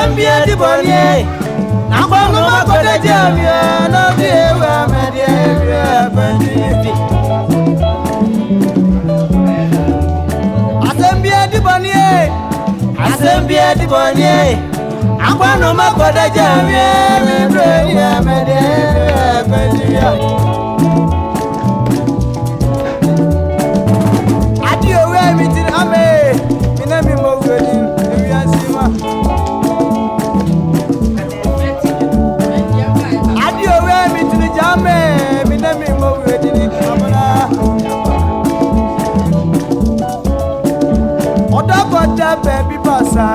asambia di bonye Nakwano makoda jamia no diewa media banditi Asambia di bonye Nakwano makoda jamia media banditi Adio we mitin ame minami mo wedi ewiasima Jame, minami mo wedi ni kamera. Oda koda baby pasa.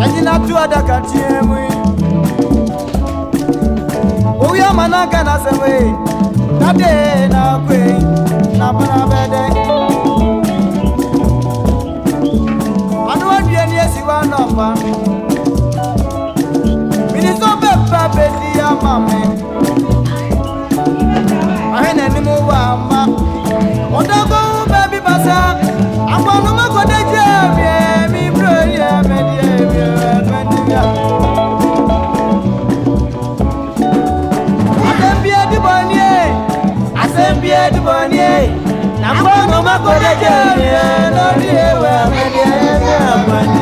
Ajina tu ada kantiemu. Oya manaka na sewe. Nade na kwe na bana bede. Anu adie ni esiwa na pa. Baby, I'm mame. I ain't any more mama. Odago baby basa. I'm gonna make a day jam. Me brilliant, media. Asambia di bonye. I'm gonna make a day jam. No dear, media.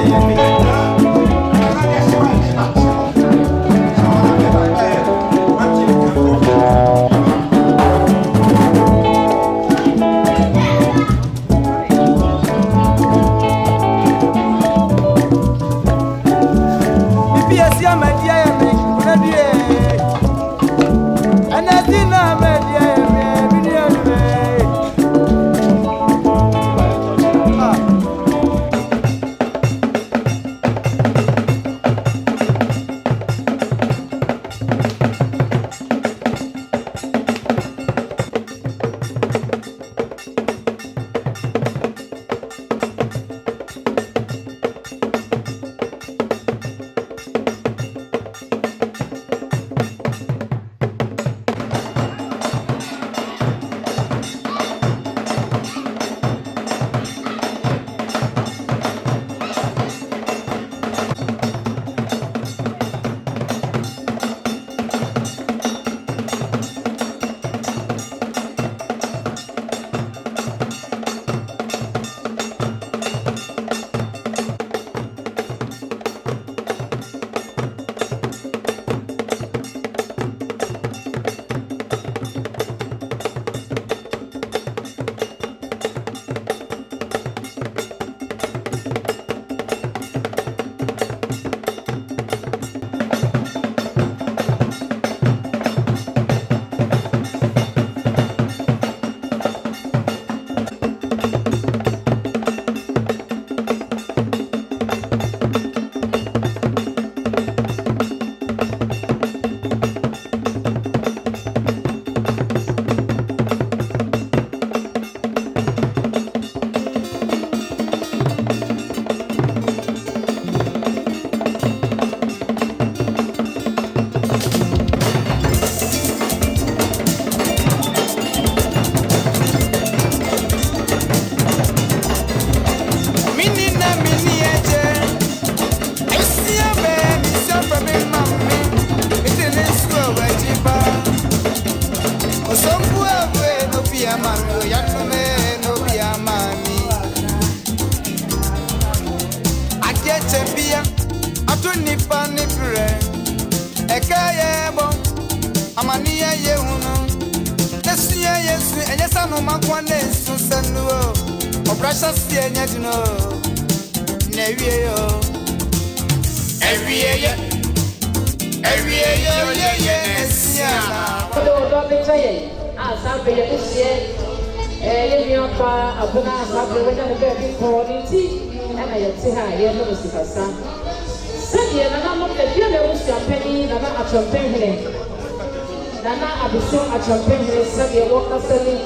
Nana abusu achampeni sabi waka sani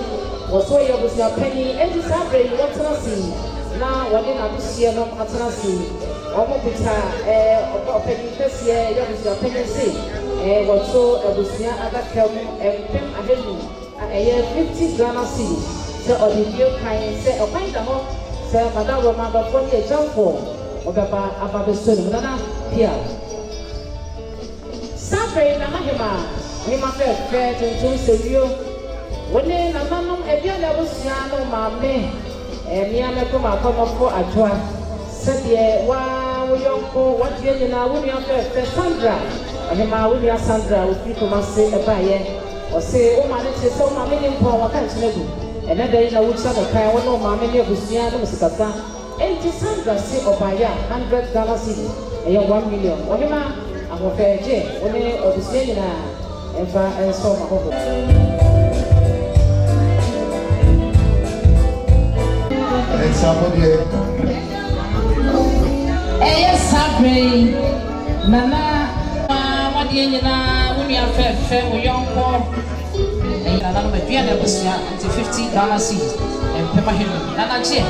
waso ya abusu apeni enti sabre watana si na wade na abusu no atana si omo buta openi kese ya abusu apeni si waso abusu adakam empem ahelu eye 50 Ghana cedis so odi bio kan se okan da ho se madam Roma ba foni e jamfo ɔbɛba aba bɛso no nana pia sabre na mahema hema fɛfɛ tuntum sɛwio wɔne nananom aduane abusua no maame nneɛma kɔm akɔnɔfo adwoa sɛdeɛ waa woyɔnko wadeɛ nyinaa wo nua fɛfɛ Sandra hema wo nua Sandra ofiri Kumase ɛbaayɛ ɔse wo ma ne kyerɛ sɛ wo maame ne mpɔ wɔka nkyerɛ gu ɛnɛ da yi na wokyerɛ no kan wo ne wo maame ne abusua no mu sikasa enti Sandra se ɔbaayɛ a 100 Ghana cedis ɛyɛ 1 million ɔhema ahofɛgye wo ne abusua nyinaa ɛmfa ɛnsɔ ma hɔhɔ ɛyɛ sabre nana wadeɛ nyinaa wo nua fɛfɛ wo yɔnko ɛyɛ nana no aduane abusua nti 50 Ghana cedis ɛmpɛma hwɛ no nana gye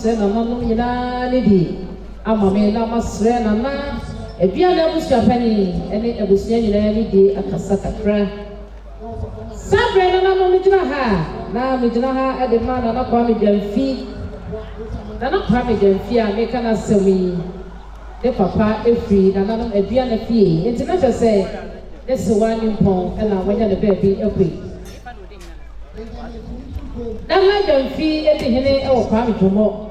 masre na no nyina ne di amame na masre na na ebia na busua pani ene ebusua nyina ne di akasa kakra sabre na no megyina ha na megyina ha ede ma na kwa medwamfi na kwa medwamfi a meka na semi de papa efri na no ebia na fie enti na kyese ese wani mpon ela wanya ne baby ekwe na medwamfi ede hene e wo kwa medwomo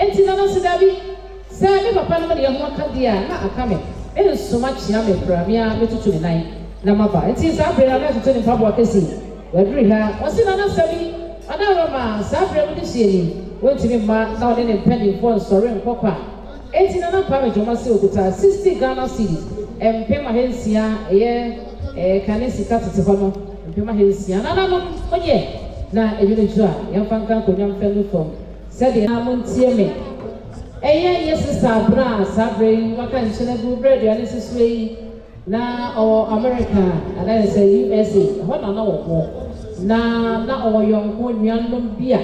enti na no se dabi se me papa no de ho akadia na akame e nsoma chia me pramia metutu ne nan na maba enti sabre na tutu ne pabo akesi wadri ha wasi na sabi ana roma sabre mu disieni wentimi ma na ode ne penny for sorry nkokwa enti na pa medwoma se okuta 60 Ghana cedis empema hensia kanesi katete hono empema hensia na no onye na edwene jua yamfanka konyam fenu from said na montie me yes sabra sabre waka nchene bu bread ya nesiswe na America and I say USA hono na wo na oyonko nuanom bia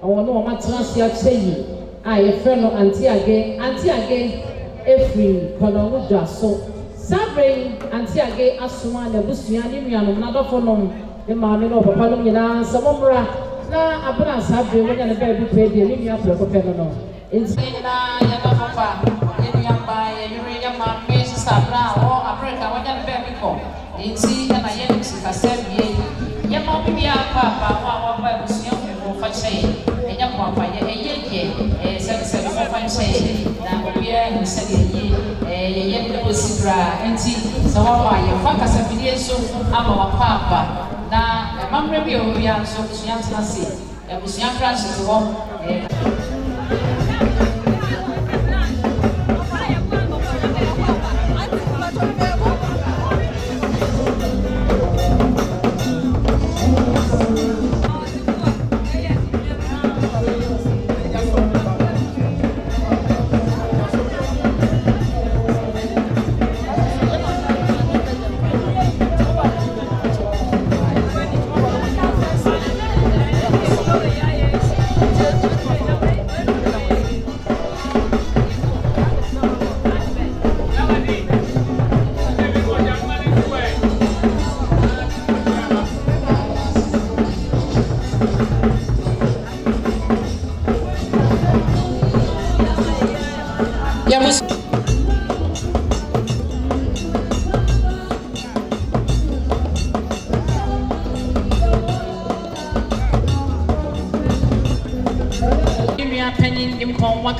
ono o matrasi acheyi a ye frɛ no anti age efri kono wudwa so sabre anti age asoma na busua ne nuanom na dɔfo nom ne maame no papa no nyina samomra na abra sabre wonya ne baabi pɛ de ne nua prɛko pɛ no enti na ya ba papa ye nua ba ye yuri ya maame sabra o America wonya ne baabi kɔ enti na ye ne sikasɛbie ye ma bibia papa wa ba busua ko fa kyɛ enya ko apa ye sɛ ko fa kyɛ na obia ne sɛ ye ne ko sibra enti sɛ wa ba ye fa kasafidie so ama wa papa na mamre bi o ya so busua tena se busua branch to ho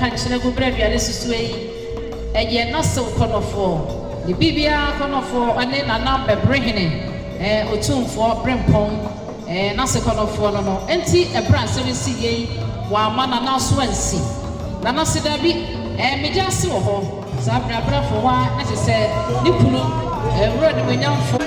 kanchina go bread ya lesusu eye no se konofo ni bibia konofo ane na na bebrehene otumfo brempon na se konofo no enti ebra se si ye wa mana na so ansi na se dabi meja se wo ho sa bra fo wa na se ni kunu wro de menyamfo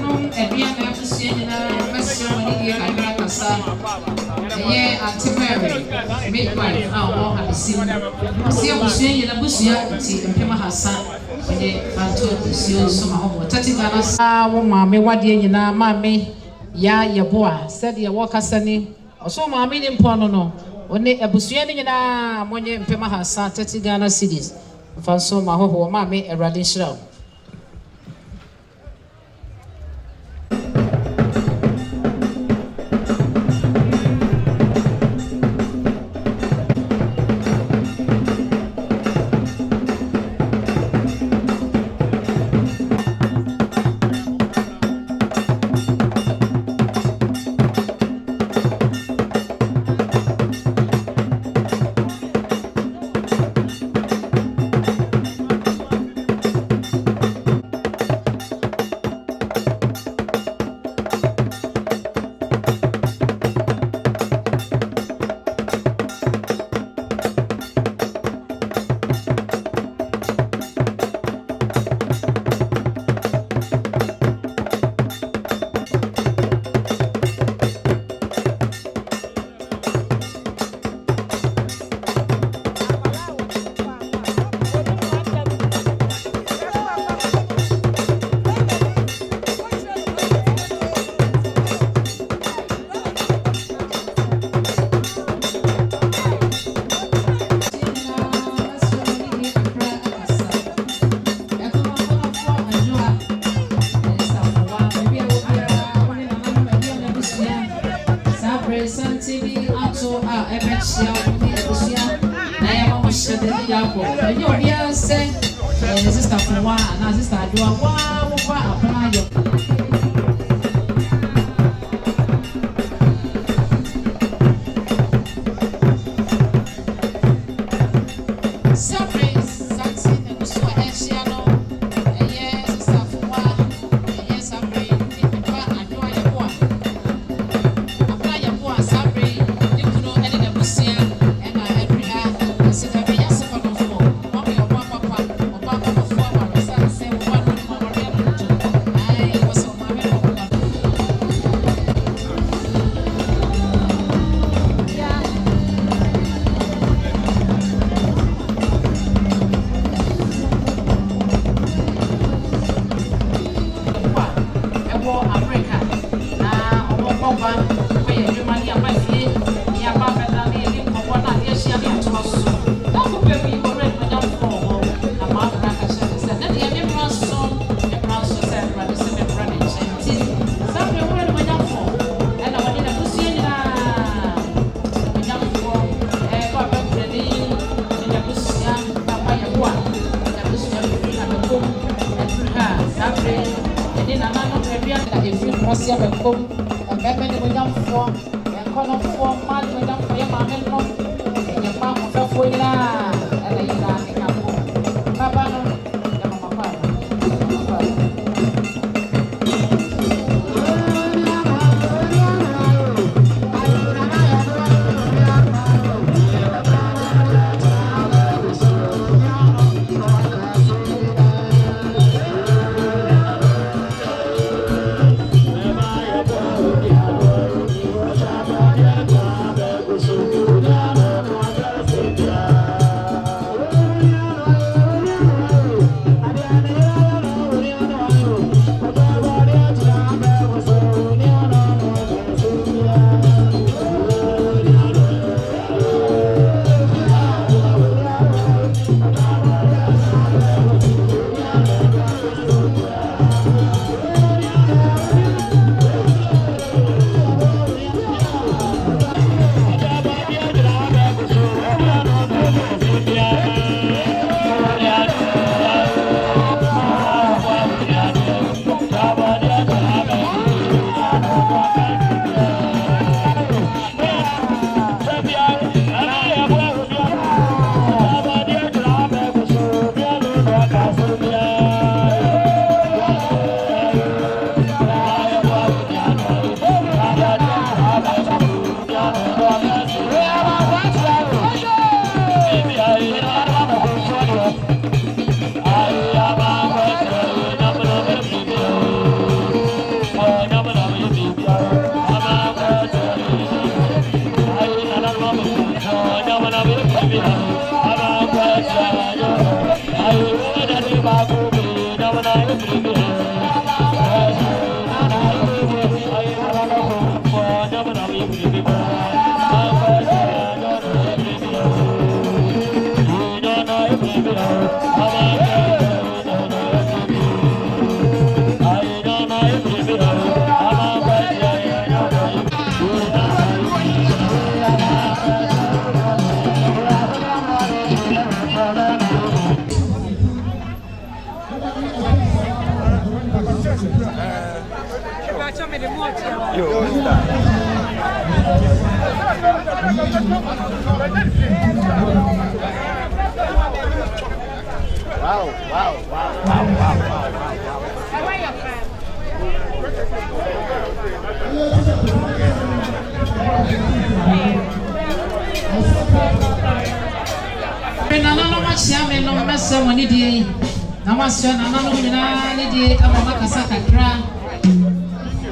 nananom aduane abusua nyinaa mɛsrɛ wɔn ani yɛ kakra kasa ɛyɛ Auntie Mary midwife a ɔwɔ abesim ɔsi abusua nyinaa abusua ti mpem ahasa ɔde banto abusua nso ma hɔ wɔ tati Ghana saa wɔ maame wadeɛ nyinaa maame ya yɛboa sɛdeɛ wɔkasa ni ɔso maame ne mpɔ no ɔne abusua no nyinaa mɔnyɛ mpem ahasa tati Ghana cedis mfa nso ma hɔ wɔ maame Awurade nhyira wo. Sister Fwa and Sister Adua,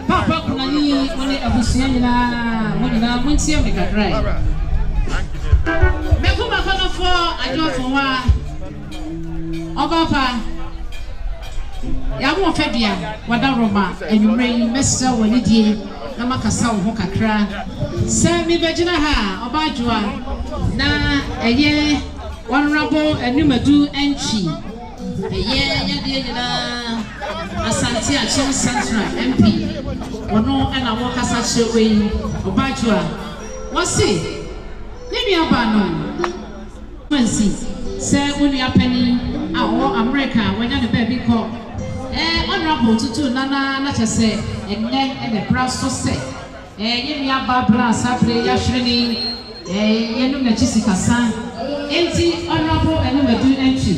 Papa kunani wani abusia nyina muntie me kakrai me kuma kono fo adofo wa obapa ya mo febia wada roma enwumre mesra wani die na makasa wo kakra se mi begina ha obadwoa na eye honorable enumadu enchi eye de nyina Asante Achim Central MP ono na wo kasa chewe obadwoa wasi ni aba no fancy se woni apani awo America wanya ne baby ko honorable tutu na chese enne the brass so say yemi aba brass apre ya hwreni yenu na chisikasa enti honorable enumadu entry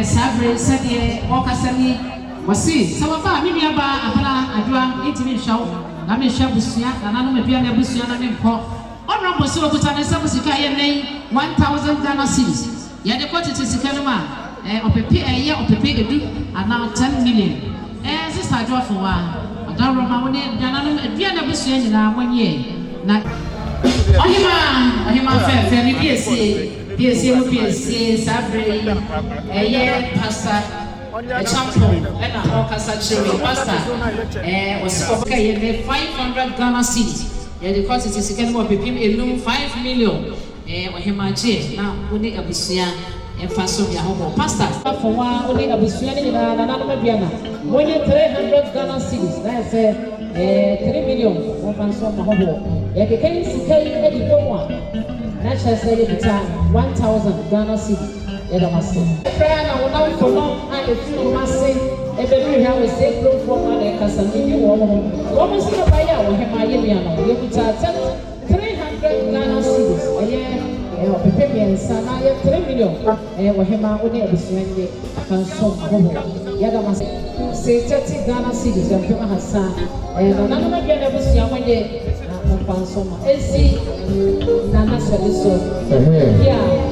sabre sade okasani wasi sawaba mimi aba abala adwa etimi hwawo na me hwa busia na nanu me bia na busia na me nko honorable so okuta na sabusika ye nei 1000 Ghana cedis ya de kwatete sika no ma opepe opepe edu ana 10 million sister adwa for wa adaro ma woni na nanu bia na busia nyina monye na ohima fe mi PSC mo PSC sabre pastor champion na okasa chiri pastor osikoka ye 500 Ghana cedis ya de quantity sika no pepim elum 5 million ohima je na woni abusia emfaso ya hobo pastor for wa woni abusia ni na nanu mabiana woni 300 Ghana cedis na say 3 million emfaso ma hobo ya ke kan sika e di domo na chese ye bita 1000 Ghana cedis ya da maso prayer na wona for no and the two mase e be we have a safe room for na e kasa ni wo mo sika ba ya wo hema ye bia no ye bita 300 Ghana cedis pepe biensa na ye 3 million wo hema woni abusuan ye kan so ahobo ya da maso se 30 Ghana cedis ya pema hasa na nanu ma bia na abusuan wonye Pansoma. Esi Nana Sadiso. Yeah.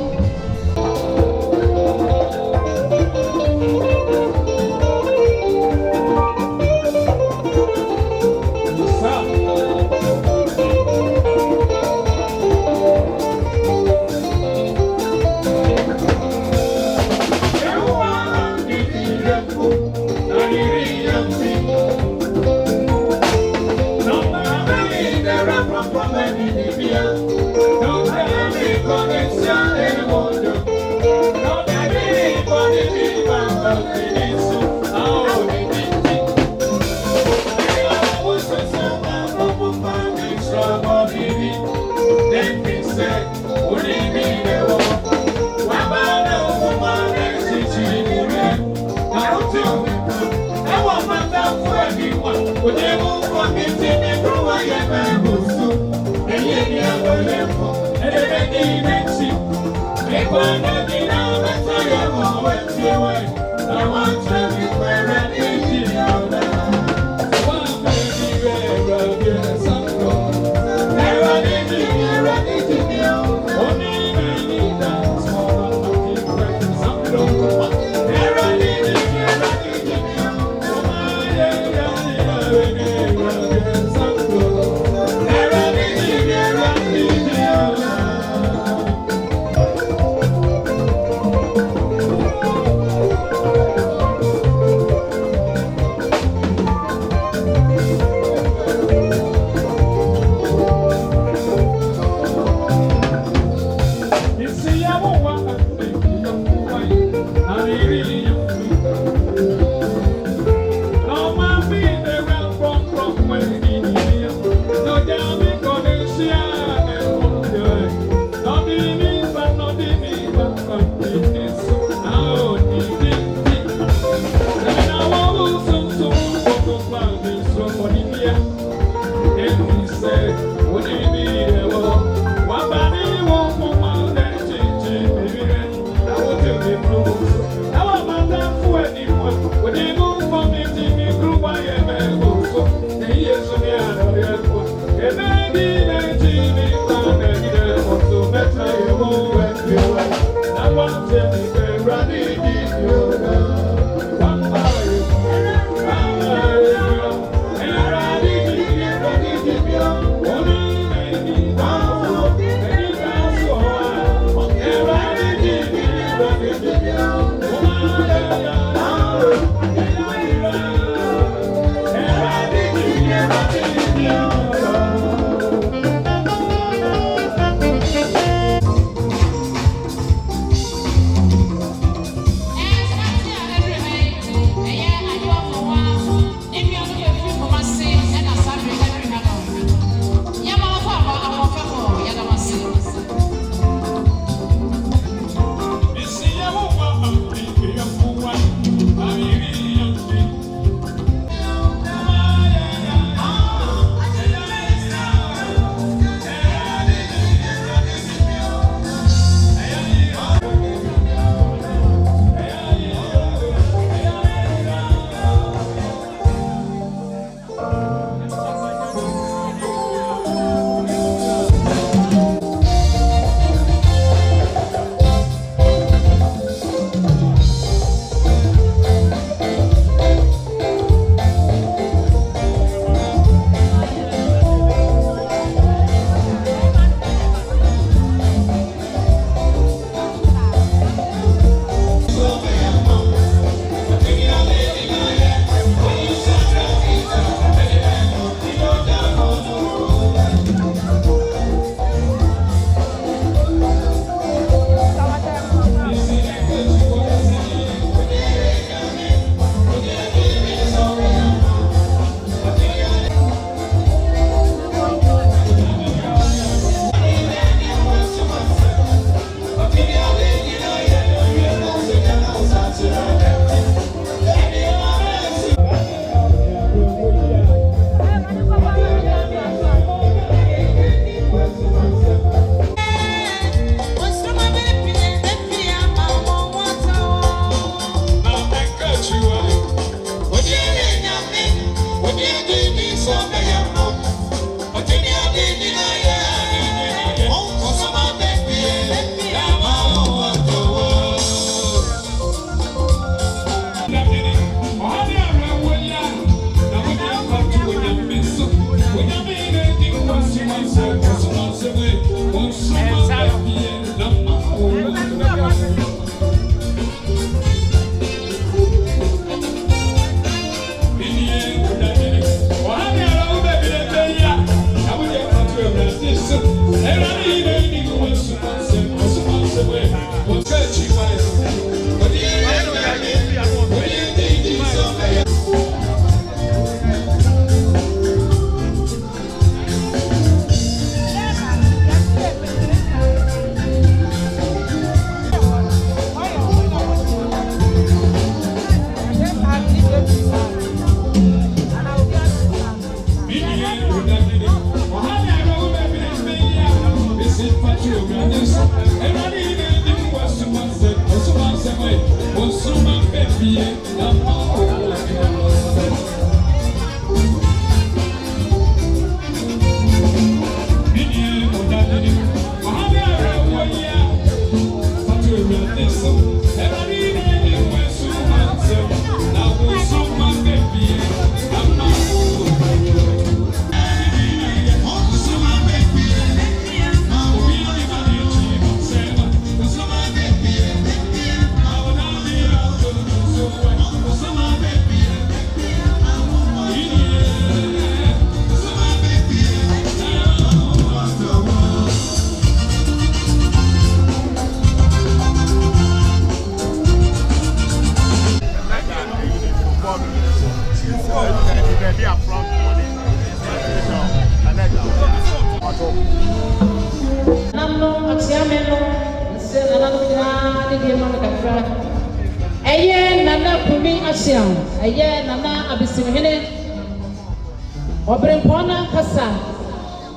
Obrempona kasa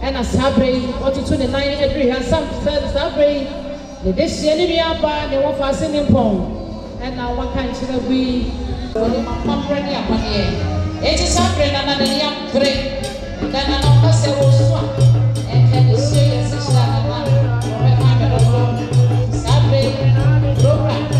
ena sabre otutu ne nan edri hansam sabre ne desie ne biaba ne wo fa se ne pon ena waka nchira bi oni mapapre ne apane eti sabre na na ne yam kre na na no kase wo so e desie yesi chira na na me ma me ro sabre program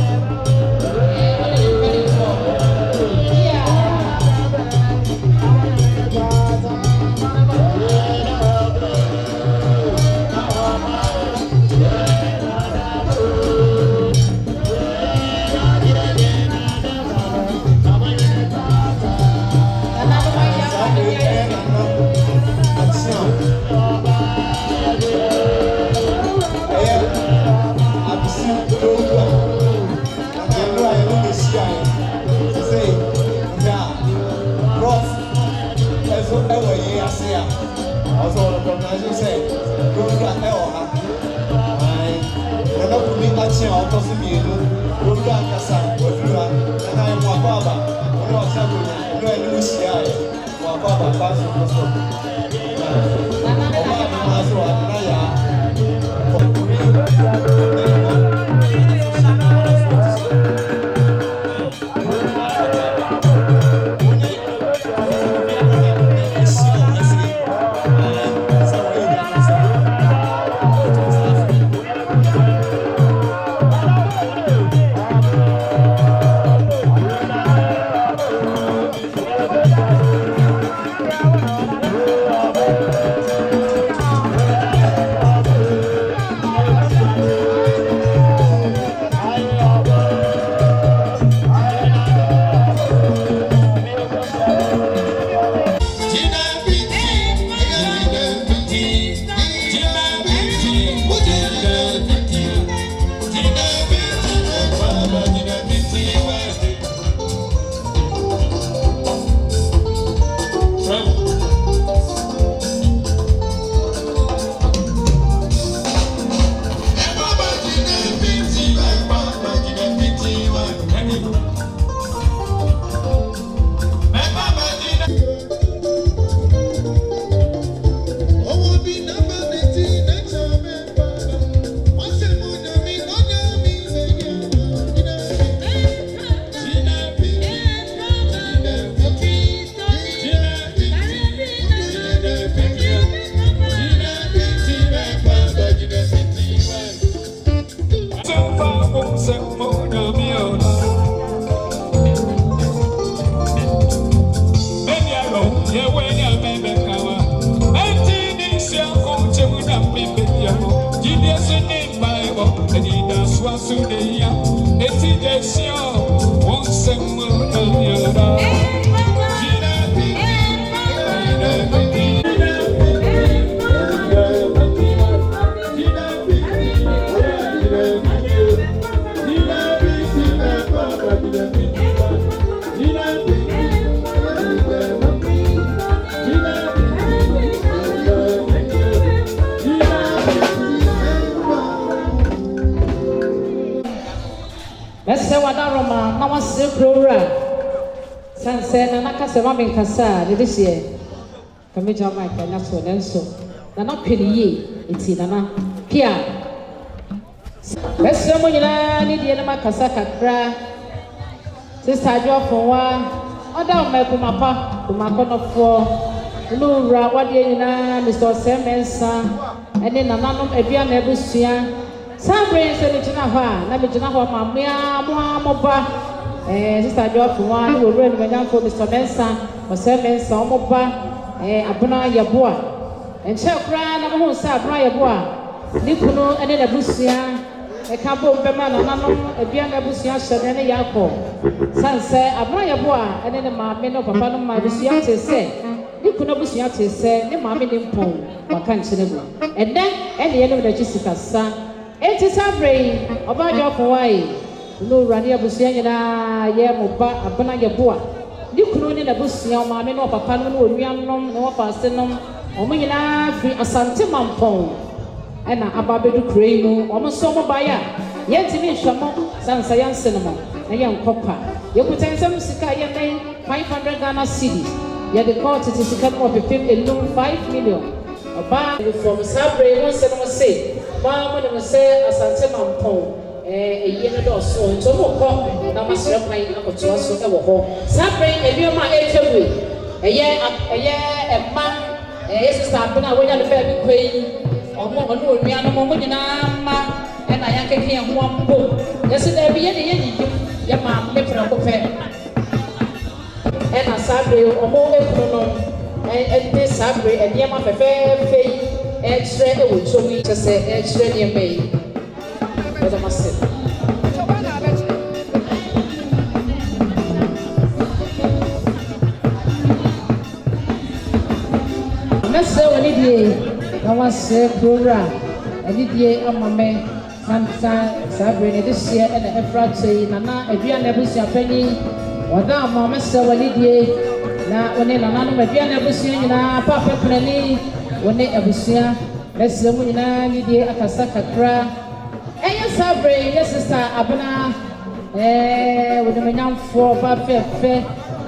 Sema menkasa de desie kame jama ka na so lenso na na peliye eti na pia bese mo nyina ni die na makasa kakra sister Adwofonwa oda meku mapa ko makonofo no ra wade nyina Mr. Semensa ene nananom abia na ebusua sabre se ni gina ha na me gina ho mamia mo ba sister Adwofonwa ni wo ni manyanfo Mr. Mensa Semensa omoba abuna yeboa enche kra na mo sa abuna yeboa ni kunu ene na busua ka bo bema na nanom abia na busua hyede ne yakọ sanse abuna yeboa ene ne maame no papa no ma busua tese ni kunu busua tese ne maame ne mpon waka nchene mu ene ye no da chisikasa enti sabre oba Adwofonwa no rani abusua nyina ye mo ba abuna yeboa ni kunu ni na busua maame no papa no no nuanom ne wo faase nom omo nyina fi asante mampon ena ababedu krei mu omo so mo baya yentimi hwamo sansa yanse no mo na ye nkokwa ye kutensem sika ye 500 Ghana cedis yɛ de kɔɔ tete sika no wɔ pepem enum 5 million ɔbaa from sabre wɔn sɛ no se maa mo ne mo sɛ asante mampɔn ɛyie no dɔɔso nti ɔmo kɔ na mo asrɛ kwan akɔtoa so ɛwɔ hɔ sabre nneɛma a ɛretwa wei ɛyɛ ɛma ɛyɛ sista abena a wɔnya no baabi kɔ yi ɔmo ɔno onua no mo nyinaa ma ɛna yɛakeke yɛn ho ampo yɛsɛ daabi yɛde yɛyiyi yɛ maa me prɛko pɛ ɛna sabre ɔmo ekunu no ɛde sabre nneɛma fɛfɛɛfɛ yi ɛkyerɛ ɛwɔ twom yi kyɛ sɛ ɛkyerɛ nneɛma yi ɛdɛ mo ase. mɛsɛ wɔ ne die na wasɛ kurowura ɛne die ama mɛ sansa sabre ne de hyɛ ɛna ɛfra kyɛ yi nana aduane abusuapanyin wɔda ama mɛsɛ wɔ ne die na wɔne nananom aduane abusua nyinaa paapɛ penani wɔne abusua mɛsɛ mu nyinaa ne die akasa kakra ɛyɛ sabre yɛ sista abena wɔde manyamfoɔ ba fɛfɛ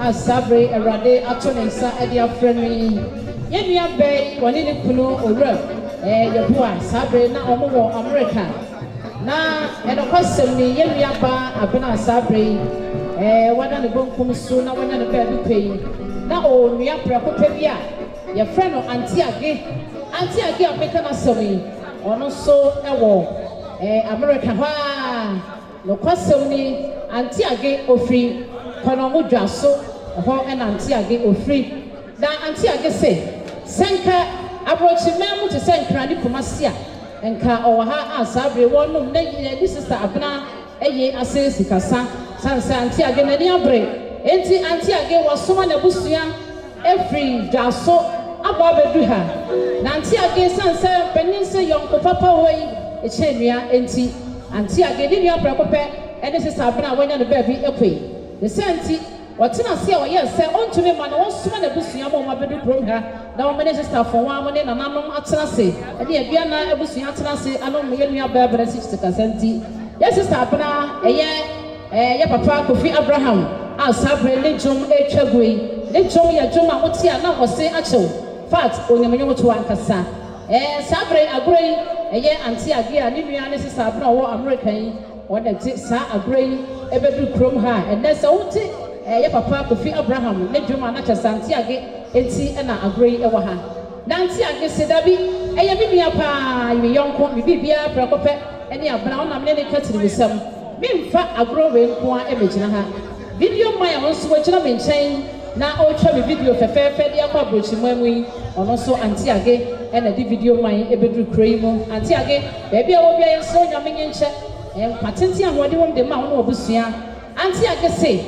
a sabre awurade ato ne nsa ɛde afrɛ no yi yɛnua bɛn wɔne ne kunu owura yɛboa sabre na ɔmo wɔ amerika na ɛnɔkɔsɛm ni yɛnua ba abena sabre wɔda ne bonkum so na wɔnya ne baabi pɛ yi na ɔnua prɛko pɛ bi a yɛfrɛ no antiage a meka no asɛm yi ɔno nso ɛwɔ amerika hɔ a nɔkɔsɛm ni antiage ofiri kɔnɔmo dwa so ɛhɔ ɛna antiage ofiri na antiage sɛ sɛnka aborɔkyimɛ mu te sɛ nkra ne kumasi a nka ɔwɔ ha a sabre wɔnom na ne sista abena ɛyɛ asɛ sikasa sansa antiage n'ani abere enti antiage wɔsoma n'abusua efiri dwaso abɔ abɛdu ha na antiage sansa panin sɛ yɔnko papa hɔ yi ekyɛ nua enti antiage ne nua prɛko pɛ ɛne sista abena a wɔnya ne baabi ekɔi ne sɛnti wɔtena ase a wɔyɛ sɛ ɔntumi ma na wɔsoma n'abusua ma wɔn abɛdu kurom ha na wɔn ne sista afɔ wɔn a wɔne nananom atena ase ɛne aduana abusua atena ase anom yɛ nua bɛɛbɛrɛ si sikasa nti yɛ sista abena yɛ papa Kofi Abraham a sabre ne dwom etwa gu yi ne dwom yɛ dwom a wote a na wɔse akyɛw fat onyamenyom to ankasa sabre agoro yi ɛyɛ antiage a ne nua ne sista abena wɔ America yi wɔde te saa agoro yi ɛbɛdu kurom ha ɛnɛ sɛ wote yɛ papa Kofi Abraham ne dwom a na kyɛ santiage enti ɛna agoro yi ɛwɔ ha na antiage se dabi ɛyɛ bi nua paa yɛ yɔnko bibi bia prɛko pɛ ɛne abena ɔnam ne katiri bisɛm memfa agoro wei nko a ɛbɛgyina ha video man a wɔn nso wɔgyina me nkyɛn na ɔretwa me video fɛfɛɛfɛ de akɔ aborɔkyimɔ mu yi ɔno nso antiage ɛna de video man ɛbɛduru kuro yi mu antiage baabi a wɔbi a yɛsrɛ onyame nye nkyɛ mpatenten a wɔde wɔn de ma wɔn wɔ busua antiage se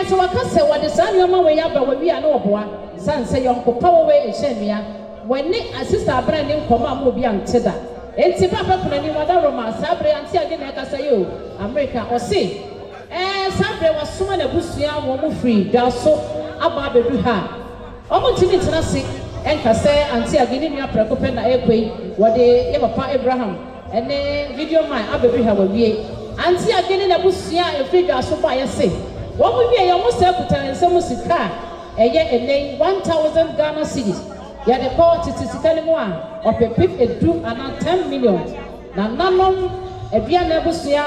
sɛ wɔka sɛ wɔde saa nneɛma wɔ yi aba wɔ bi a na wɔboa san sɛ yɔnko pa wɔ wɔ ɛhyɛ nnua wɔne asista abena ne nkɔmɔ a mo obi ante da enti papa kuna ni wada roma sabre antiage na ɛkasa yi o amerika ɔse sabre wɔsoma na busua wɔn mo free da so aba abɛdu ha ɔmo ntimi tena se ɛnka sɛ antiage ne nua prɛko pɛ na ɛkɔ yi wɔde yɛ papa Abraham ɛne video man abɛdu ha wɔ wie antiage ne na busua efiri da so ba yɛ se wɔn mo wie yɛ ɔmo sɛ kuta nsɛm sika ɛyɛ ɛnɛ 1000 Ghana cedis yɛde kɔ tete sika no mu a ɔpɛpip edu ana 10 million na nanom aduane abusua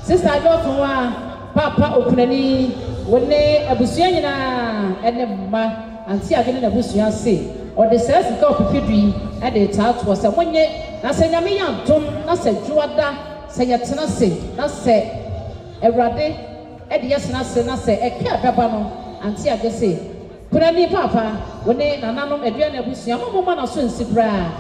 sista adɔfo a papa okunani wɔne abusua nyinaa ɛne mma antiage ne n'abusua se ɔde sɛ sika ɔpɛpip du yi ɛde taatoɔ sɛ monye na sɛ nyame yɛ adom na sɛ dwoada sɛ yɛtena se na sɛ awurade ɛde yɛsena se na sɛ ɛkɛ abɛba no antiage se kunani papa wɔne nananom aduane abusua mo ma na so nsi bra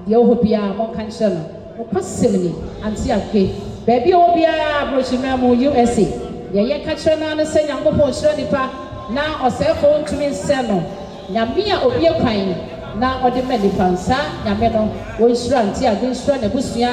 deɛ wɔ hɔ bia mo kan kyerɛ no mo kwasɛm ni antiage baabi a wɔ bia aborɔkyimɛ mu USA yɛyɛ ka kyerɛ na ne sɛ nyankopɔn kyerɛ nipa na ɔsɛefo ntumi nsɛ no nyame a obi akwan na ɔde ma nipa nsa nyame no wɔnhyira antiage nhyira n'abusua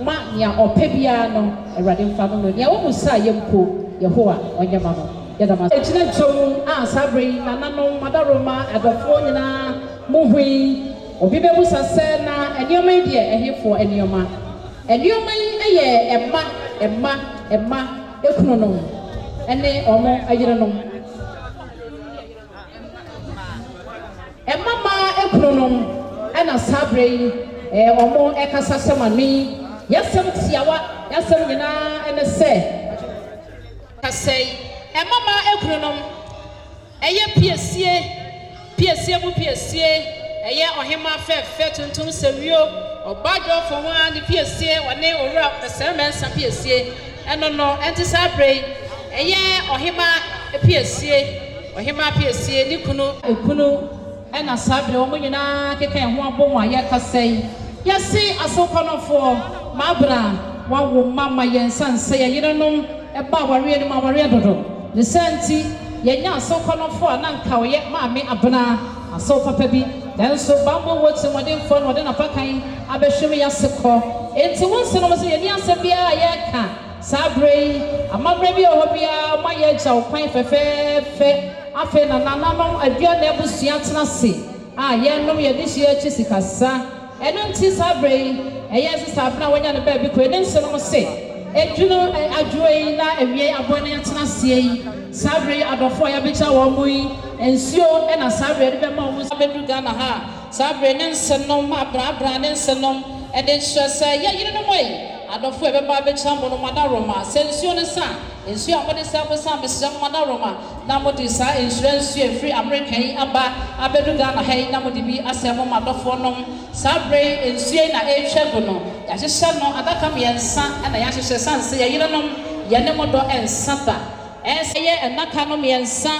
ma nea ɔpɛ biara no awurade mfa no no nea wɔn mu sa yɛ mpo yehowa ɔnyɛ ma no yɛdama egyina dwom a sabre nananom madaroma adɔfoɔ nyinaa mo hui obi bɛbusa sɛ na nneɛma yi deɛ ɛhefoɔ nneɛma yi yɛ ɛma ekunu nom ɛne ɔmo ayerenom ekronom ena sabre omo ekasa semani yasem tiawa yasem nyina ene se kasei mama ekronom eye piesie mu piesie eye ohema fe tuntum sewio obajo fo ho ade piesie wone owura semensa piesie eno no enti sabre eye ohema piesie ni kunu ena sabre omo nyina keka ho abon aye kasei yesi asokonofo mabra wawo mama yensanse yerenom eba ware ni maware dodo de senti yenya asokonofo ananka oye maame abna aso papa bi danso bambo woti modern phone modern apakan abehwem yasekọ enti wonse no mo se yeni asebia ayeka sabre amabre bi ohobia maye gya okwan fefefe afe na nananom adua na ebusua tenase yenom ye dihie achi sikasa eno nti sabre eye sisa na wonya ne ba bi ko ense no mo se edwuno adwoyi na ewie abone tenase yi sabre adofo ya becha wo mui ensio ena sabre de be ma wo sabedu Ghana ha sabre ne nsenom abra ne nsenom ede hwese ya yire no moi adofo e be ba becha mo no madaroma sensio ne sa ensio amode sa bo sa mesem madaroma na modi sa insurance free American aba abedu Ghana ha na modi bi asemo madofo nom sabre ensio na ehwe no ya hwehwe no adaka me ensa ena ya hwehwe sanse ya yire nom ya ne modo ensata eye enaka no me ensa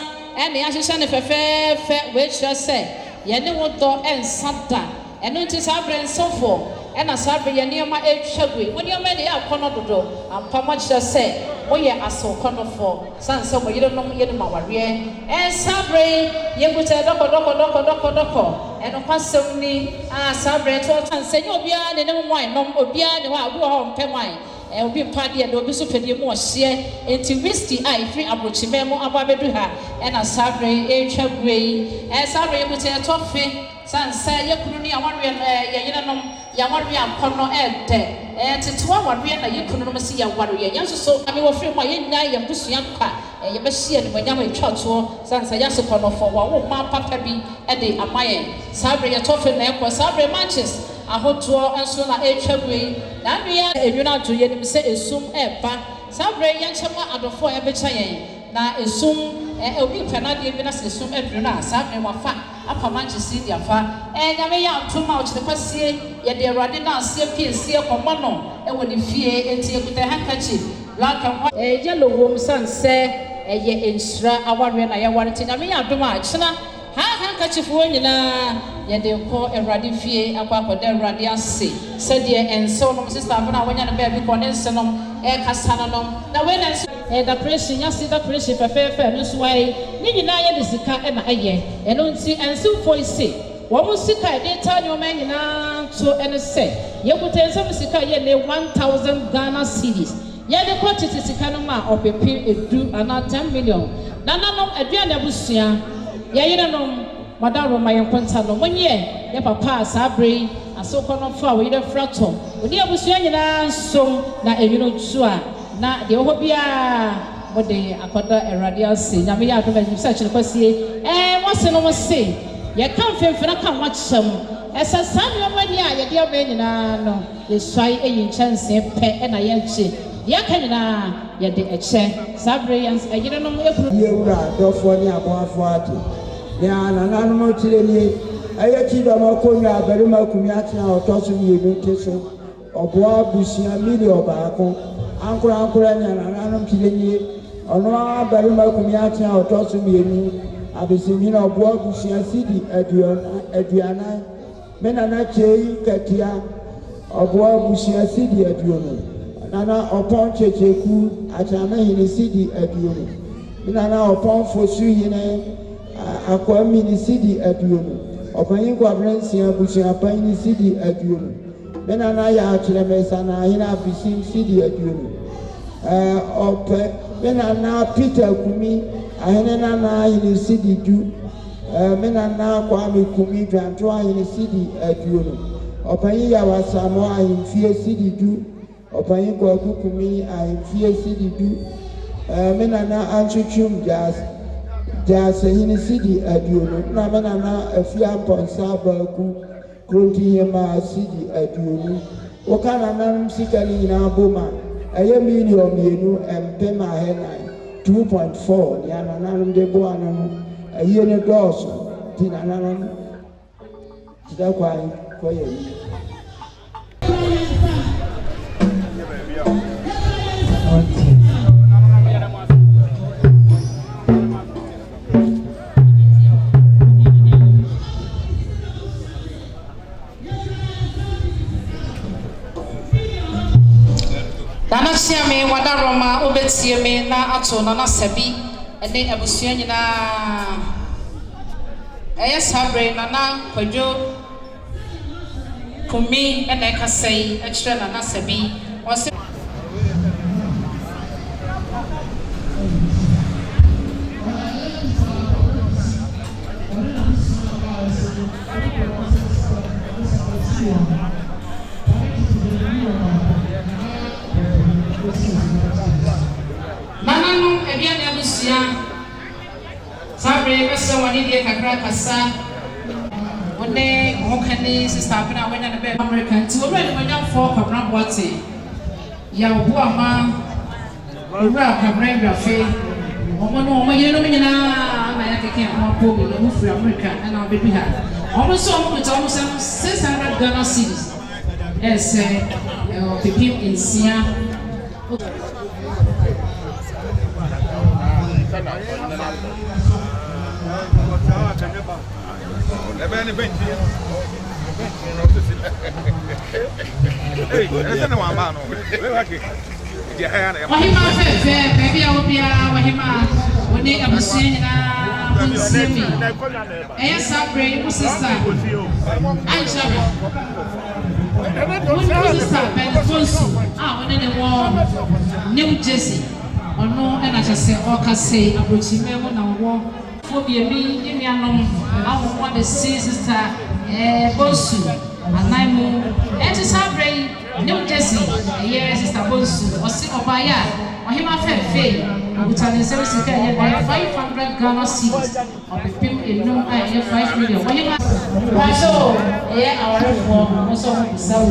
ene ya hwehwe ne fefefe we hwehwe se ye ne wodo ensata eno nti sabre ensofo ena sabre ye ne ma ehwagwe woni o me ne akono dodo ampa ma hwehwe se moye asokonofo sanse mo yire nom ye ne maware sabre ye guta doko eno kwasem ni sabre to sanse ye obia ne ne mwan nom obia ne wa abu ho mpemwan obi mpade and obi so pede mu ohye enti whisky ai free abrochime mu ababedu ha ena sabre etwagwei sabre ebute tofe sanse yekunu ni awanwe ye yerenom yawanwe akono ede titwa wanwe na yekunu no se yawanwe yanso so ami wo free mu yenya ye busua kwa ye behie ne manyama etwato sanse yasekono fo wo ma papa bi ede amaye sabre ye tofe na ekwa sabre matches ahoto enso na etwagwei na nua enwuna to ye nim se esum eba sabre ye nchema adofo ye becha yen na esum obi penade bi na se esum edru na sabre wafa apa manchester dia fa nyame ya ntoma o chite kwasie ye de erade na asie piesie komono wo ne fie enti ekuta handkerchief black and yellow wom sanse ye ensra aware na ye ware nyame ya adoma achina handkerchief wo nyina ye de ko erade fie akwa de erade ase se de enso no sister abuna wonya ne ba bi ko ne nse no kasa no na we na da pressure ya see da pressure fefe no so wai ni nyina ye de sika na aye eno nti enso voice wo mu sika de ta ni o ma nyina to ene se ye kuta enso sika ye ne 1000 Ghana cedis ye de ko titi sika no ma opepi edu ana 10 million nananom adua na busua ye yire no madaro ma ye kwanta no monye ye papa sabre asokono fa wo yire frato oni abusua nyina som na enwino tu a na de ho bia mode akoda erade ase nyame ya adoma research ne kwasie wose no mo se ye kan femfena kan wachem esa sanu omani a ye de oba nyina no ye swai eyin chance pe na ye chi ye kan nyina ye de eche sabre yans ayire no epru ye wura dofo ni aboafo ate ya na nanu mo tire ni aye chi do mo konwa abere ma kumi atena otoso ni ebe keso oboa busia mili obaako ankura nya na nanu tire ni ono abere ma kumi atena otoso ni enu abisimi na oboa busia sidi aduana mena na chei katia oboa busia sidi aduano nana opon checheku achana hini sidi aduano nana opon fosu hine akwa mini sidi aduano opanyin kwa brensia busia panyin sidi aduano mena na ya achiremesa na hina abisim sidi aduano ope mena na Peter kumi ahene na hini sidi du mena na kwa mi kumi dwanto ahini sidi aduano opanyin ya wasamo ahini fie sidi du opanyin kwa kukumi ahini fie sidi du mena na anchuchum jazz Jasahini City Aduno, Namanana, a Fiampon Sabaku, Crontiema City Aduno, Wakana Sikalina Boma, a Yamino Minu, and Pema Henai, 2.4, Yananam de Buanam, a Yene Dawson, Tinanam, Tidaquai, Koyami. Nana Siame, Wadaroma, Obetiame, na Ato, Nana Sebi, and then Abusianina. Yes, Habre, Nana, Kojo, Kumi, and I can say extra Nana Sebi. Was Nanano, Ebian Abusia, Sabre, Bessa, Wanidia, Kakra, Kasa, one day, Hokani, Sister Pina, when I'm American, to already when I'm for Cabran Wati, Yabuama, Ura, Cabran, Rafe, Omono, you know me now, I can't want to move for America, and I'll be behind. Almost almost 600 Ghana cities. Yes, people in Sia. Wahima fefe, baby, I will be a Wahima. When they are seeing me, yes, I'm brave, sister. I'm sorry. When sister, Pentecost, when they war, New Jersey, or no, and I just say, or can say, I will see me when I walk. For me, give me a number. I want to see sister, Bosu, and I move. And it's our brain, New Jersey, yes, sister Bosu, or sick of Baya, or him a fair fame. I will tell you, services can buy 500 Ghana cedis, or the people in no, I have 5 million. What you want? So, yeah, our reform, also sell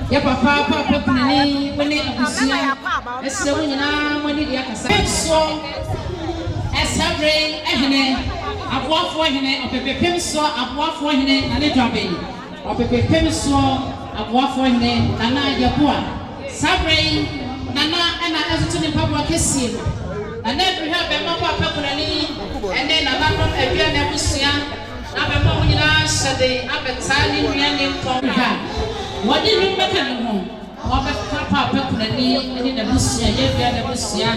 ya papa kunani woni abusia ese wo nyina mo ni dia kasa so esabre ehne aboafo ehne opepepem so aboafo ehne na ne dwabe opepepem so aboafo ehne na na yaboa sabre nana ena ezutu ni papa kesi na na bi ha be papa kunani ene na na no adua na abusia na be mo nyina hyede abetani nuane ko ha wadi ni mbeka ni ho papa kunani ene na abusia ye bia na abusia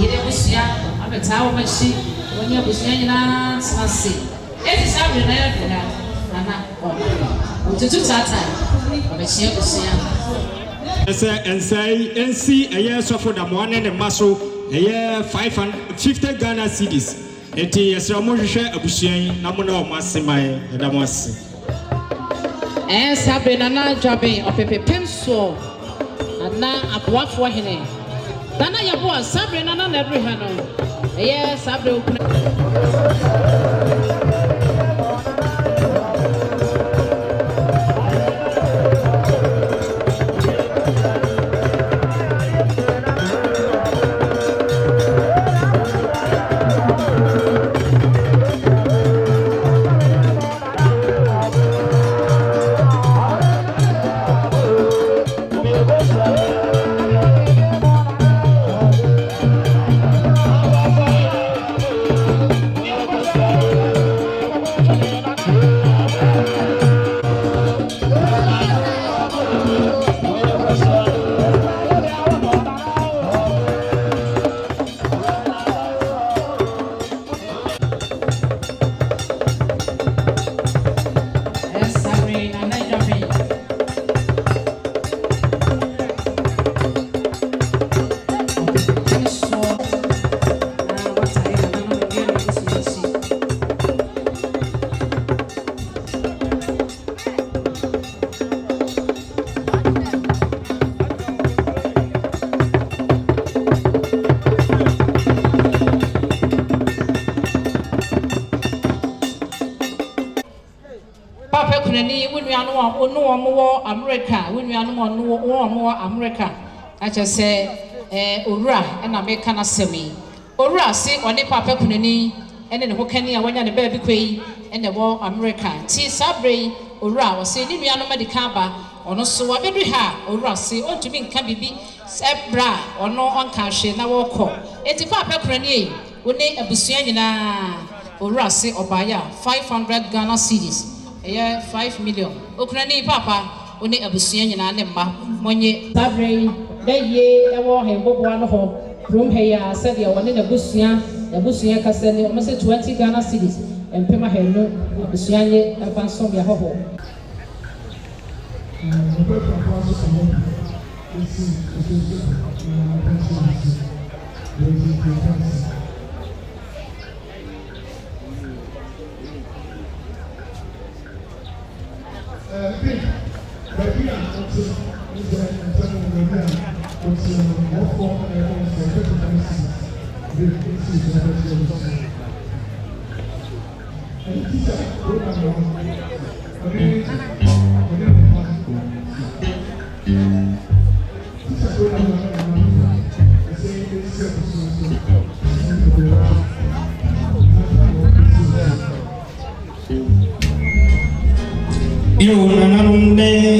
yire abusia abeta wo machi wonya abusia nyina sase esi sabre na ya bia nana o tutu tata abechi abusia NC a year so for the morning and muscle a year 550 Ghana cedis. It is a motion of Bushian, Namuna Massimai, and Damas. And Sabrina Jabe of Pepe Pencil and now a block for him. Dana Yabo, Sabrina and every Hano. Yes, Sabrina. Ono America when we are no America I just say owura na make na semi owura say oni papa kunani ene ne hokani a wanya ne ba bi kwei ene wo America ti sabre owura wo say ni nua no medical ba ono so wa bedu ha owura say ontumi nka bibi sebra ono onka hwe na wo kọ eti papa kunani e woni abusua nyina owura say obaya 500 Ghana cedis 5 million. Okunani papa oni abusua nyina ne mma monye sabre beye ewo hembobo ano ho from heya said ya woni abusua kasa ne o say 20 Ghana cedis empema henu abusua nye afanso bia ho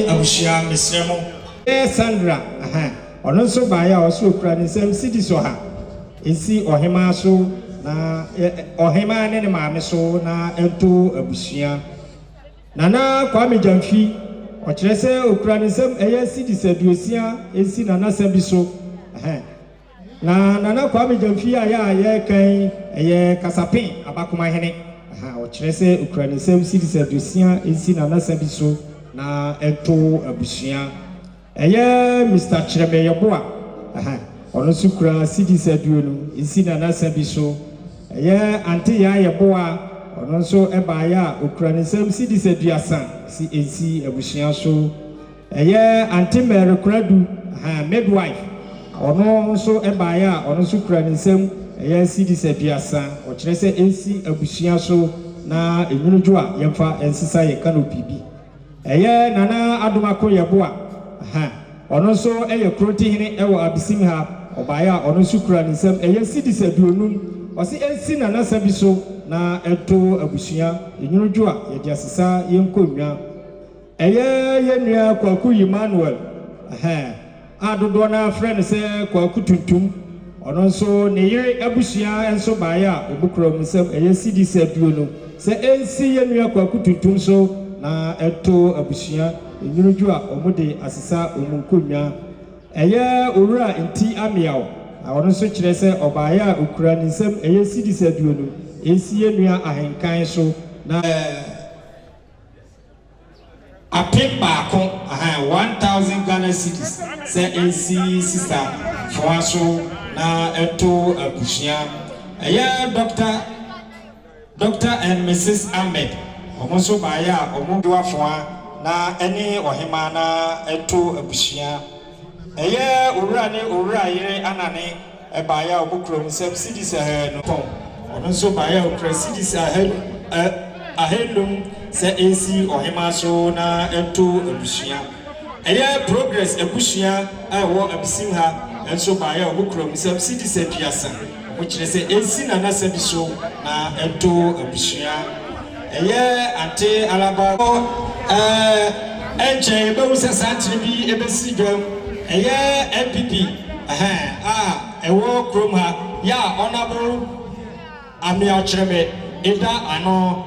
Abushia Misremo. Sandra, ono so baya oso kura ni sem city so ha. Ensi ohema so na ohema ne maame so na ento abushia. Nana Kwame Jamfi o kire se okura ni sem eye city seduosia ensi nana sem bi so. Na Nana Kwame Jamfi aya ye kan eye kasapin abakoma hene. O kire se okura ni sem city seduosia ensi nana sem bi so. Na ento abusia eye Mr. Chireme Yeboa ono sukura city aduonu isi na nasabi so eye anti ya Yeboa ono so eba ya okura ne sam city aduasan si ensi abusia so eye anti Mary Kradu midwife ono so eba ya ono sukura ne sam eye city aduasan o kire se ensi abusia so na enwunuju a yemfa ensisa ye kanopi bi eye Nana Adomako Yeboa ɔno nso ɛyɛ kuroti hene ɛwɔ abisim ha ɔbaeɛ a ɔno nso kura ne nsam ɛyɛ cedis aduonum ɔsi ɛnsi nanasa bi so na ɛto abusua enwurodwo a yɛde asesa yɛnkɔ nnwa ɛyɛ yɛnua kwaku Emmanuel a dodoɔ na frɛ no sɛ kwaku tuntum ɔno nso ne yere abusua nso baeɛ a ɔbukura mu nsam ɛyɛ cedis aduonum sɛ ɛnsi yɛnua kwaku tuntum so na ɛto abusua enwurodwo a ɔmode asesa ɔmunkonnwa ɛyɛ owura nti amiaw ɔno nso kyerɛ sɛ ɔbaeɛ a ɔkura ne nsam ɛyɛ cedis aduonum ɛnsi yɛnua ahenkan so na apem baako 1000 Ghana cedis sɛ ɛnsi sista foa so na ɛto abusua ɛyɛ Dr. and Mrs. Ahmed ɔmo nso baeɛ a ɔmo de wafoa na ɛne ɔhema na ɛto abusua ɛyɛ owura ne owura yere anane ɛbaeɛ a ɔmo kura mu nsɛm cedis no pɔn ɔno nso baeɛ a ɔkura cedis ahenum sɛ ɛnsi ɔhema so na ɛto abusua ɛyɛ progress abusua a ɛwɔ abisim ha nso baeɛ a ɔmo kura mu nsɛm cedis aduasa ɔmo kyerɛ sɛ ɛnsi nanasa bi so na ɛto abusua ɛyɛ ante alaba ɛnkyɛn bɛwu sɛ saa nkyerɛ bi ɛbɛsi dwam ɛyɛ MPP ɛwɔ kurom ha yɛ a ɔnabo amia kyerɛmɛ ɛda ano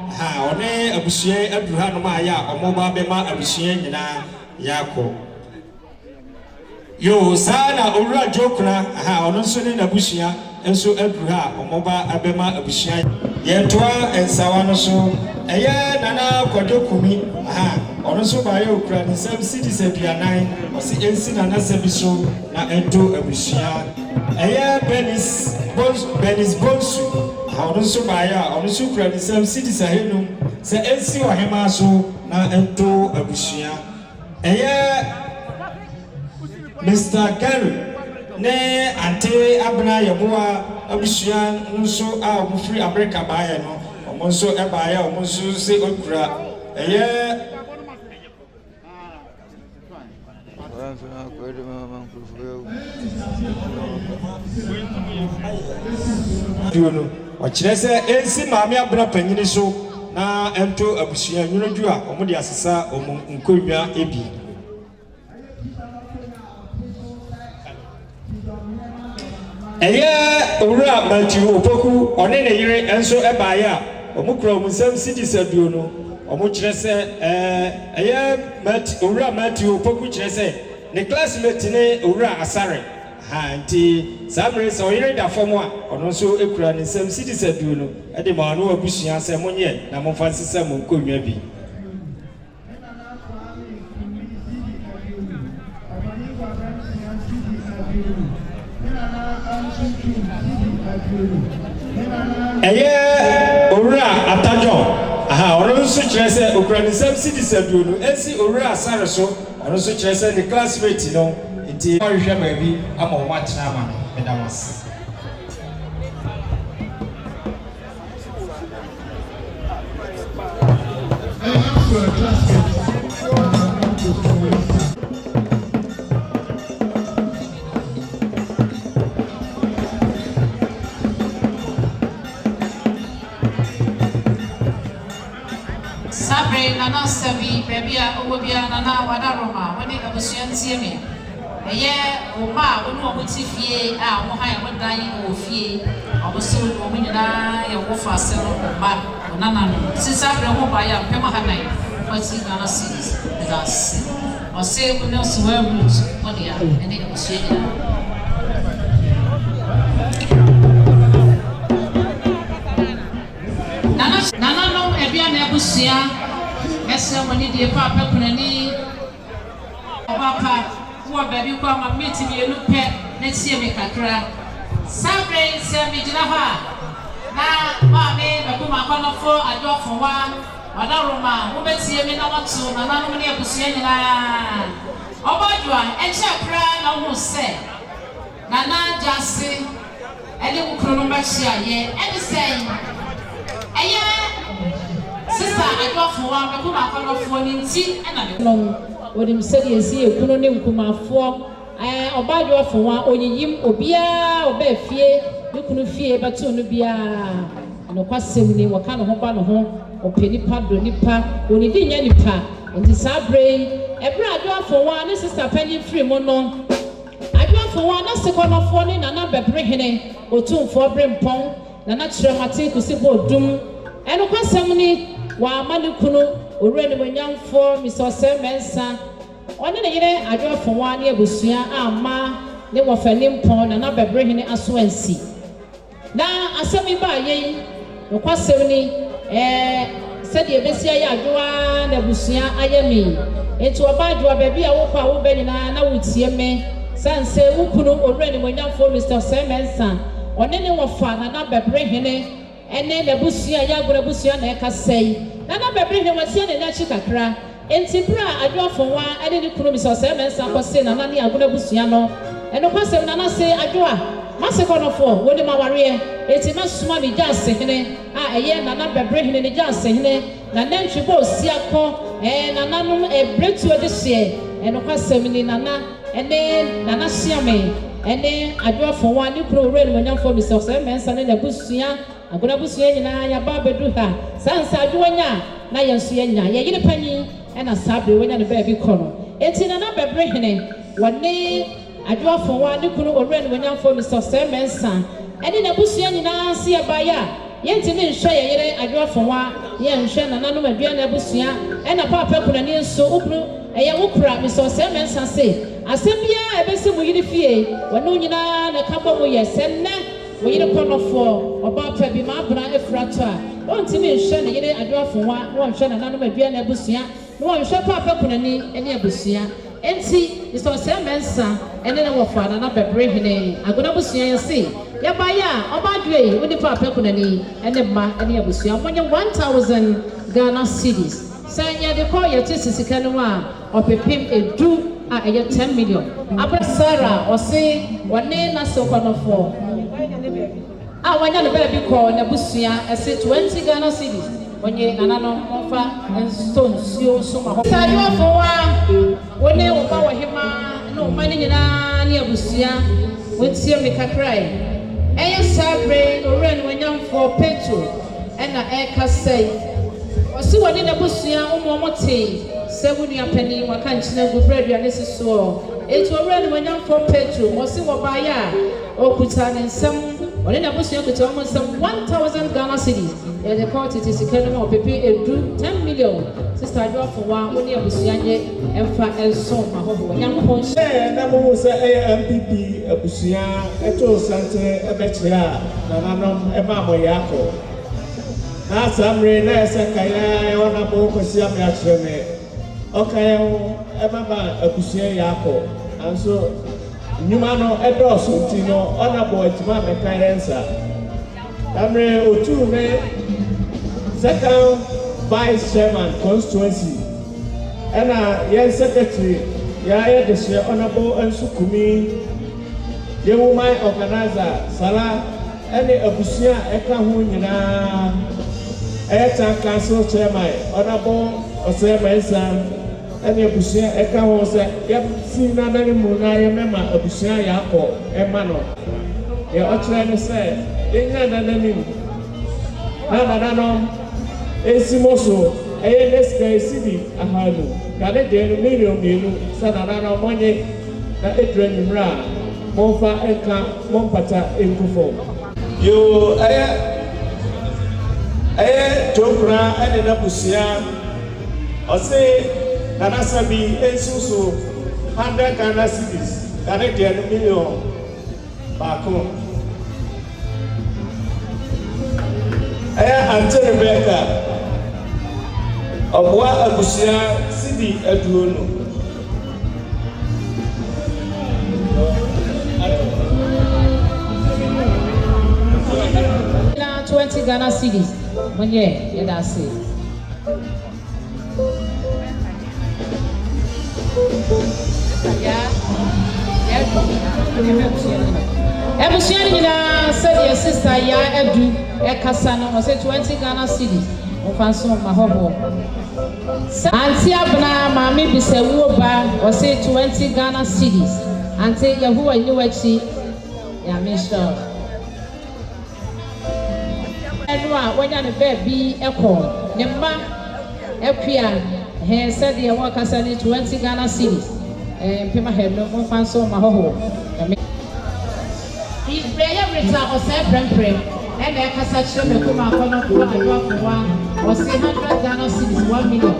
ɔne abusua aduru ha nom a yɛ a ɔmo ba bɛma abusua nyinaa yɛakɔ yo saa na owura jokuna ɔno nso ne n'abusua nso aduru ha a ɔmo ba abɛma abusua yɛntoa nsawa no so ɛyɛ nana kɔdɔ kumi ɔno nso baeɛ okura ne nsɛm cedis aduanan ɔsi ɛnsi nanasa bi so na ɛnto abusua ɛyɛ Benis Bonsu ɔno nso baeɛ a ɔno nso kura ne nsɛm cedis ahenum sɛ ɛnsi ɔhema so na ɛnto abusua ɛyɛ Mr. Gary ne ante abena yɛboa abusua nso a ɔmo firi America baeɛ no ɔmo nso ɛbaeɛ a ɔmo nso sɛ ɔkura ɛyɛ ɔkyerɛ sɛ ɛnsi maame abena panyini so na ɛnto abusua nwurodwo a ɔmo de asesa ɔmo nkonnwa ebi ɛyɛ owura Matthew Opoku ɔne ne yere nso ɛbaeɛ a ɔmo kura ɔmo nsɛm cedis aduonu ɔmo kyerɛ sɛ ɛyɛ owura Matthew Opoku kyerɛ sɛ ne classmate ne owura Asare nti saa mmere sɛ ɔyere da fam a ɔno nso ekura ne nsɛm cedis aduonu ɛde ma ɔno abusua sɛ monyɛ na momfa nsesa mo nkonnwa bi ɛyɛ owura Atadwo ɔno nso kyerɛ sɛ okura ne nsɛm cedis aduonu ɛnsi owura Asare so ɔno nso kyerɛ sɛ ne classmate no nti ɔrehwɛ baabi ama wɔn atena ama no ɛda wɔn ase. Sabre nana sabi baby a obia nana wada roma wani abusua ntie me eye o ma wonu o muti fie a wo ha ya wadan o fie obuso o nyina ya wo fa se no ba nana no si sabre ho ba ya pema ha nai wati nana series das o se ko no so wa root o dia ene abusua nyina nana no ebia na abusua ese woni die pa pekunani obapa wo baby kwa ma meti bi elu pe na tie me kakra sabre se mi gina ha na ma me be ko ma kono fo adofo wa wada roma wo betie me na wato nana no ne abusua nyina obadwa eche kra na wo se nana jase ele wo krono ba hia ye ene sei eye sister adofo wa be ko ma kono fo ni nti na me onim sɛdeɛ esi ekunu ne nkumafoɔ ɔbaadwo afɔ wa onyiyim obiara ɔbɛ fie ne kunu fie bɛto no biara no kwasɛm ni wɔka no ho ba no ho ɔpɛ nipa do nipa onidi nya nipa nti saa bere ɛbrɛ adwo afɔ wa ne sister panyin firi mu no adwo afɔ wa na sekɔnɔfoɔ ne nana bɛbrɛ hene otumfoɔ bere mpɔn nana kyerɛ mate kusi bɔ dum ɛno kwasɛm ni wa ama ne kunu owura ne wanyamfoɔ misɔsɛ mɛnsa ɔne ne yere adwo afɔ wa ne abusua ama ne wɔfɛne mpɔn nana bɛbrɛ hene aso ansi na asɛm yi ba yɛn no kwasɛm ni sɛdeɛ bɛsi ayɛ adwoa na abusua ayɛ me enti ɔba adwoa baabi a wokɔ a wobɛ nyinaa na wotie me sanse wokunu owura ne wanyamfoɔ Mr. Semensa ɔne ne wɔfa nana bɛbrɛ hene ɛne n'abusua yɛ agorɔ abusua na ɛka sɛi nana bɛbrɛ hene wɔsia ne n'akyi kakra enti bere a adwoa fɔwa ɛne ne kunu Mr. Semensa kɔse nana ne agorɔ abusua no ɛno kwasɛm nana se adwoa masekɔnɔfoɔ wɔde ma wareɛ eti masoma me gya asehene a ɛyɛ nana bɛbrɛ hene ne gya asehene na nantwi bɔ osi akɔ nananom ebretuo de hyeɛ ɛno kwasɛm ni nana ɛne nana hyeame ɛne adwoafo wa ne kuro wura ne manyamfo Mr. Semensa ne n'abusua agona abusua nyinaa yɛba abɛdu ha sansa adwoanya na yɛn nso yɛnya yɛyere panyin ɛna saa bere wɔnya ne baabi kɔ no eti nana bɛbrɛ hene wɔne adwoafo wa ne kunu owura ne wanyamfo Mr. Semensa ɛne n'abusua nyinaa se yɛbaeɛ a yɛntimi nhwɛ yɛyere adwoafo wa yɛnhwɛ nananom aduane abusua ɛna paapa kunani nso wokunu ɛyɛ wokura Mr. Semensa se asɛm biara ɛbɛsi mu yere fie wɔne nyinaa na ka bɔ mu yɛ sɛ nnɛ wo yere kɔnɔfoɔ ɔbaapa bi ma abena afira to a wɔntimi nhwɛ ne yere adwoafo wa na wɔnhwɛ nananom aduane abusua na wɔnhwɛ paapa kunani ne abusua enti Mr. Semensa ene ne wofa na bɛbrɛ hene agona busua yɛ se yɛbaeɛ a ɔbaadwe wo nipa apɛkunani ene mma ene abusua monye 1000 Ghana cedis sɛ yɛde kɔ yɛte sisika no a ɔpepem edu a ɛyɛ 10 million abra Sarah ɔse wɔne na sokɔnɔfoɔ a wɔnya ne baabi kɔ na busua ɛse 20 Ghana cedis onye nananom ɔfa nsuo so ma hɔ sɛ adwoafo wa wone wo ba wɔ hema na wo ma ne nyinaa ne abusua wontie me kakrae ɛyɛ saa bere owura ne wanyamfoɔ Petro ɛna ɛka sɛi ɔse wɔne n'abusua ɔmo te sɛ wo nua pani waka nkyene gu brɛ aduane si soɔ enti owura ne wanyamfoɔ Petro ɔse wɔ baeɛ a ɔkuta ne nsɛm ɔne n'abusua kuta ɔmo nsɛm 1000 Ghana cedis yɛde kɔ tete sika no ma ɔpepe edu 10 million sister adwoafo wa wo ne abusua nyɛ ɛmfa ɛnso ma hɔ nyankopɔn hyɛ na mo sɛ ɛyɛ MPP abusua ɛto sante ɛbɛkyerɛ a nananom ɛma mo yɛ akɔ na asamre na ɛsɛ kaya ɛwɔ bo kɔsi ame akyerɛ me ɔkaya ho ɛmama abusua yɛ akɔ anso nnwuma no ɛdɔɔso nti no ɔnabɔ atima mɛka yɛ nsa amre otu me second vice chairman constituency ɛna yɛn secretary yɛayɛ de hyɛ honorable Nsukumi yɛn woman organizer Sala ɛne abusua ɛka ho nyinaa ɛyɛ town council chairman honorable Semensa ɛne abusua ɛka ho sɛ yɛsi nanane mu na yɛmɛma abusua yɛakɔ ɛma no yɛ ɔkyerɛ ne sɛ yɛnya nananim na nananom esimo so ɛyɛ neska esidi ahanu kade deɛ no million sɛ nananom monye na edura nwumra a momfa ɛka mompata nkufo yo ɛyɛ tokura ɛne n'abusua ɔse nanasa bi ensi so 100 Ghana cedis kade deɛ no million baako Ante Rebecca ọbụa abusua sidi aduonu na 20 Ghana cedis monye yeda say Ebusua nyina said your sister ya edu ekasa no say 20 Ghana cedis Ofanso mahoho. Auntie Abna Mami Bisewu ba or say 20 Ghana cedis. Auntie Yahuwa Inuwachi. Yeah, Michelle. Enwa wanya ne baby ekọ. Ne mma epia he said the waka sani 20 Ghana cedis. Pima head no Ofanso mahoho. He prayer rita or say prem. And I can such a Kuma or say 100 Ghana cedis 1 million.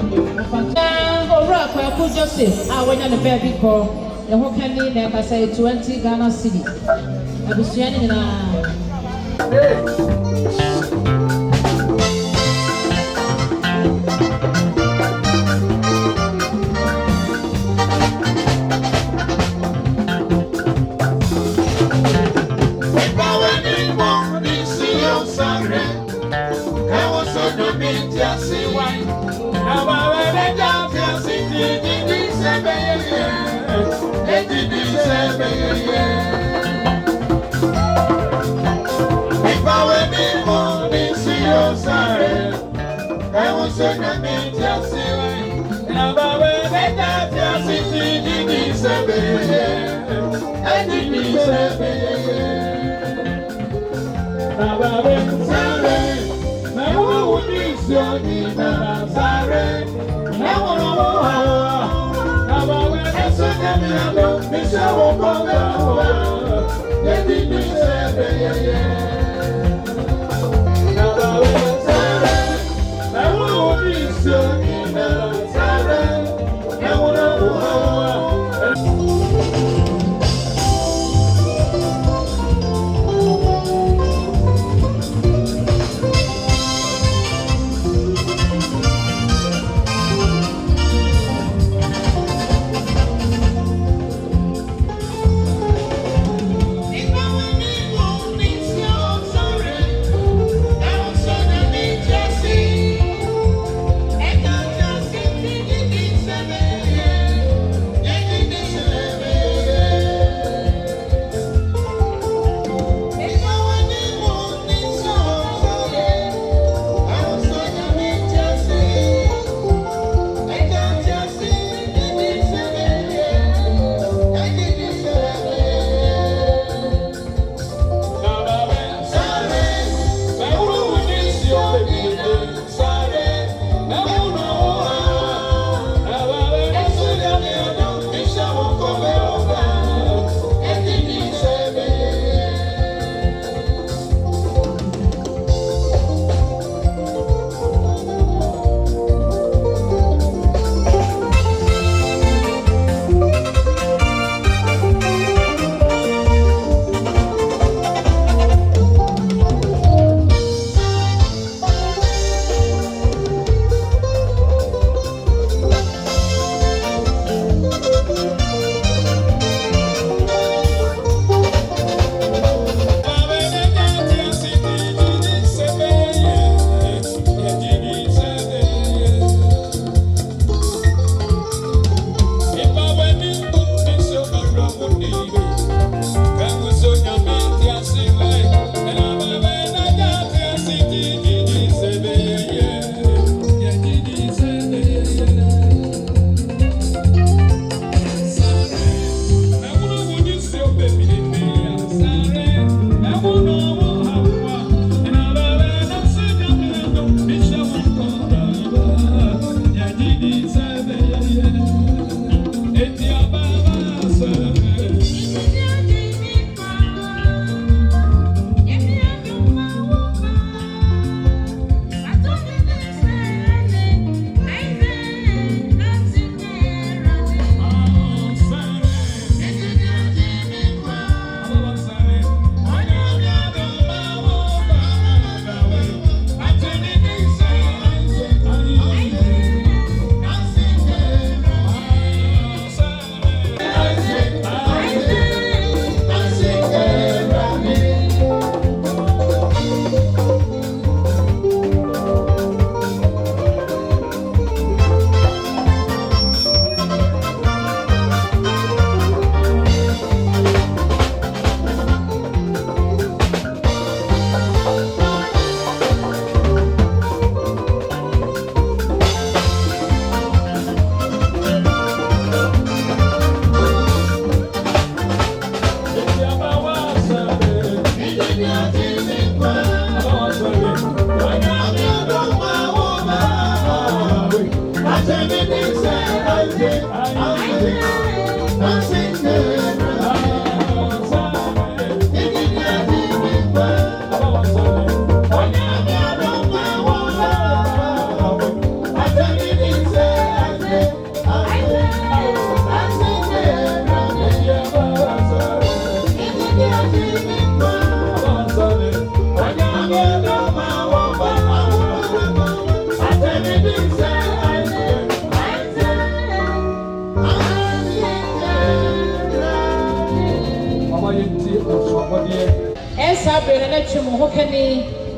Or rock where could Joseph, I went on a baby call. The whole candy never say 20 Ghana cedis. I was standing in a.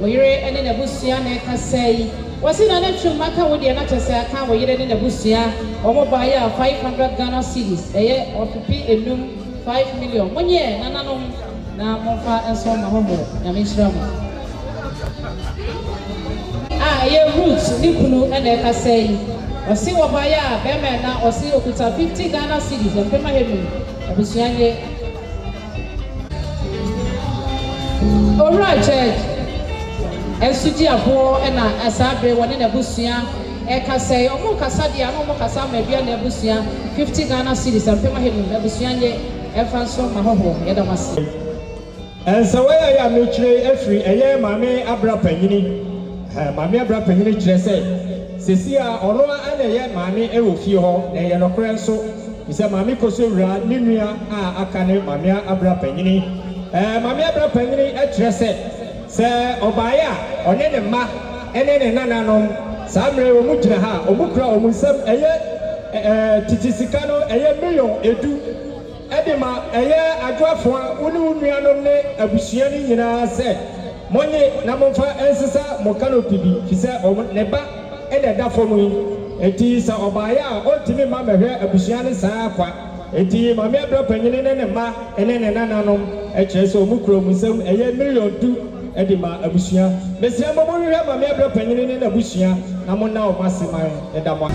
Where and in a busia neck say, was it an actual matter with the anatomy? Can't wait in a busia or buy 500 Ghana cedis a year or to pay a noom 5 million. 1 year, Nana, now more far and so my homo, Yamishrama. Your roots, Nikunu and Eka say, or see what buy a Bemana or see Okuta 50 Ghana cedis and Pema Heaven, a busia. All right, Church. Esuji abo na asabre woni na busia e kasai omo kasa dia omo kasa mabia na busia 50 Ghana cedis ampema hemu na busia nye e fanso mahoho ye da masi ensa we ya mechire afri eye mame abra panyini mame abra panyini kire se sesi a ono ana ye mame e wo fie ho na ye nokre nso bisa mame koso wura ninua a aka ne mame abra panyini mame abra panyini e kire se Obaya, or any ma, and any nananom, Samre, Omujraha, Omukra, Omusam, Titisicano, a million, edu, Edema, a year, I draw for Unumianone, a Bushiani, Yina said, Monye, Namofa, Ancestor, Mokano Pibi, he said, Neba, and a Dafomui, a Tisa Obaya, ultimate mamma here, a Bushiani Saqua, a tea, Mamma Penny and ma, and then a nananom, a cheso Mukro, Musam, a million two. Edima abusia mesia mamo wi ma me abra panyini na abusia na mo na o masima edama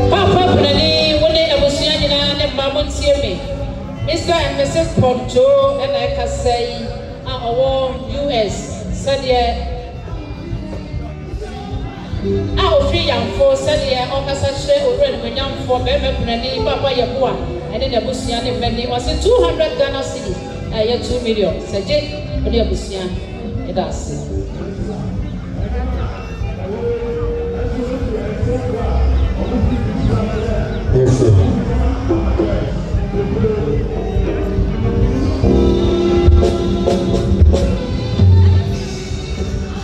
papa brani woni abusia nyina ne mamo ntie me Mr. and Mrs. Poncho and I can say our US said ofri yamfo said o kasa hye owre ne yamfo be me brani papa yeboa ene na abusia ne bani was 200 Ghana cedis 2 million saje Dia busia edas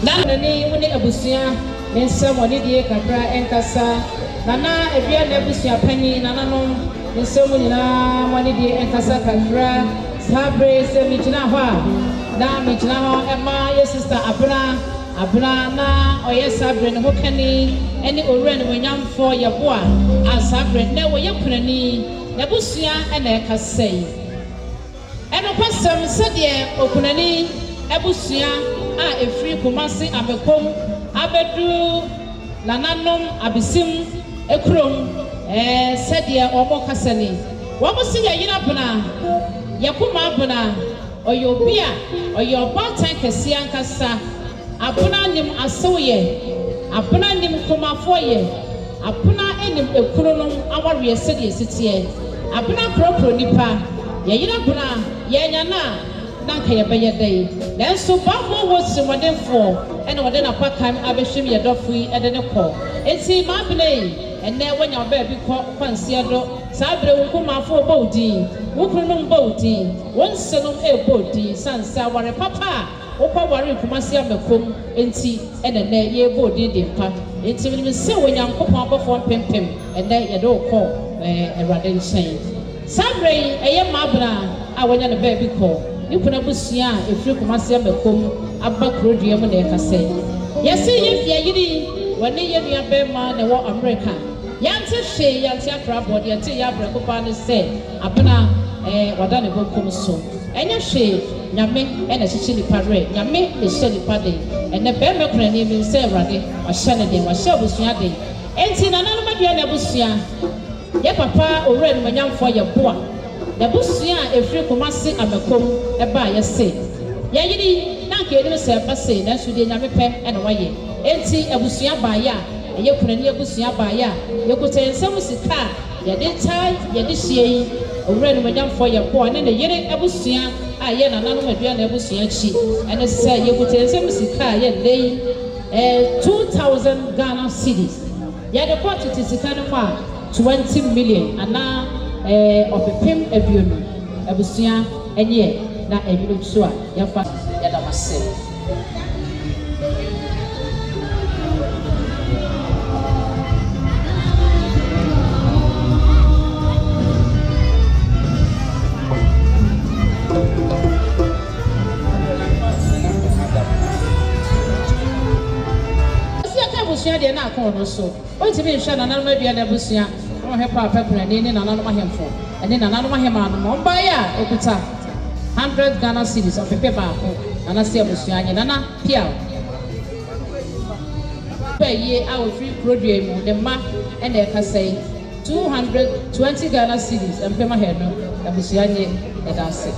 Nani woni abusia mensa woni die kakra enkasa nana ebia na abusia pani nana no mensa woni na woni die enkasa kakra sabre se mitina ha na mitina ho ema ye sister abra na oye sabre ne hokani ene owura ne wanyamfo ye boa asabre ne wo ye kunani na busua ene kasei eno kwasem sede okunani ebusua a efri kumasi abekom abedu nananom abisim ekrom sede omo kasani wo mo se ye yina buna yakuma abuna oyobia oyobatan kesi ankasa abuna nim asoye abuna nim kumafoye abuna enim ekuronom aware esedi esitie abuna kropro nipa yeyina buna yenya na nka yebeye dai nanso bafo wo simodefo ene wode na pakam abehwem yedofui ede ne ko enti mabnei enne wonya ba bi kwansia do sabre wo kumafo bawdi wo kunum bawdi won senum bawdi sansa ware papa wo kwa ware kumasia mekom enti ene ne ye bawdi de pa enti mi se wonya nkopon abofo pempem enne ye do ko erade nchen sabre eye mabna a wonya ne ba bi ko ikuna busia efiri kumasia mekom abakro dua mu na ekase yesi ye yiri wone ye nua bema ne wo America yante hwe yante akrabod yante ya abrakopa ne se abena wada ne bokom so enye hwe nyame ena hyehyɛ nipa re nyame le hye nipa de ene be me kura ne mi se awrade wahye ne de wahye abusua de enti nananum adua ne abusua ye papa owura ne manyamfo ye boa ne abusua efiri komase amekom eba ye se yɛyiri na nka enim sɛ ɛbɛsɛ nanso deɛ nyame pɛ ɛna wɔyɛ enti abusua baayɛ a ɛyɛ kunani abusua baayɛ a yɛkuta nsɛm sika a yɛde taa yɛde hyia yi owura no manyamfoɔ yɛ kɔ ne ne yere abusua a yɛ nananom aduane abusua akyi ɛne sɛ yɛkuta nsɛm sika a yɛ nnɛ yi 2,000 Ghana cedis yɛde kɔ tete sika no mu a 20 million anaa ɔpepem aduonu abusua ɛnyɛ na ɛnwene nso a yɛfa yɛda mase abusua deɛ na akɔn no so ɔntumi nhwɛ nananom aduane abusua ɔhwɛ paapa kunani ne nananom ahemfo ɛne nananom ahemanom ɔmbaeɛ a ekuta 100 Ghana cedis ɔpepe baako nanase abusua nye nana pia pɛyie a ofiri kurodua mu ne mma ɛna ɛkasa yi 220 Ghana cedis mpem ahɛno abusua nye ɛda ase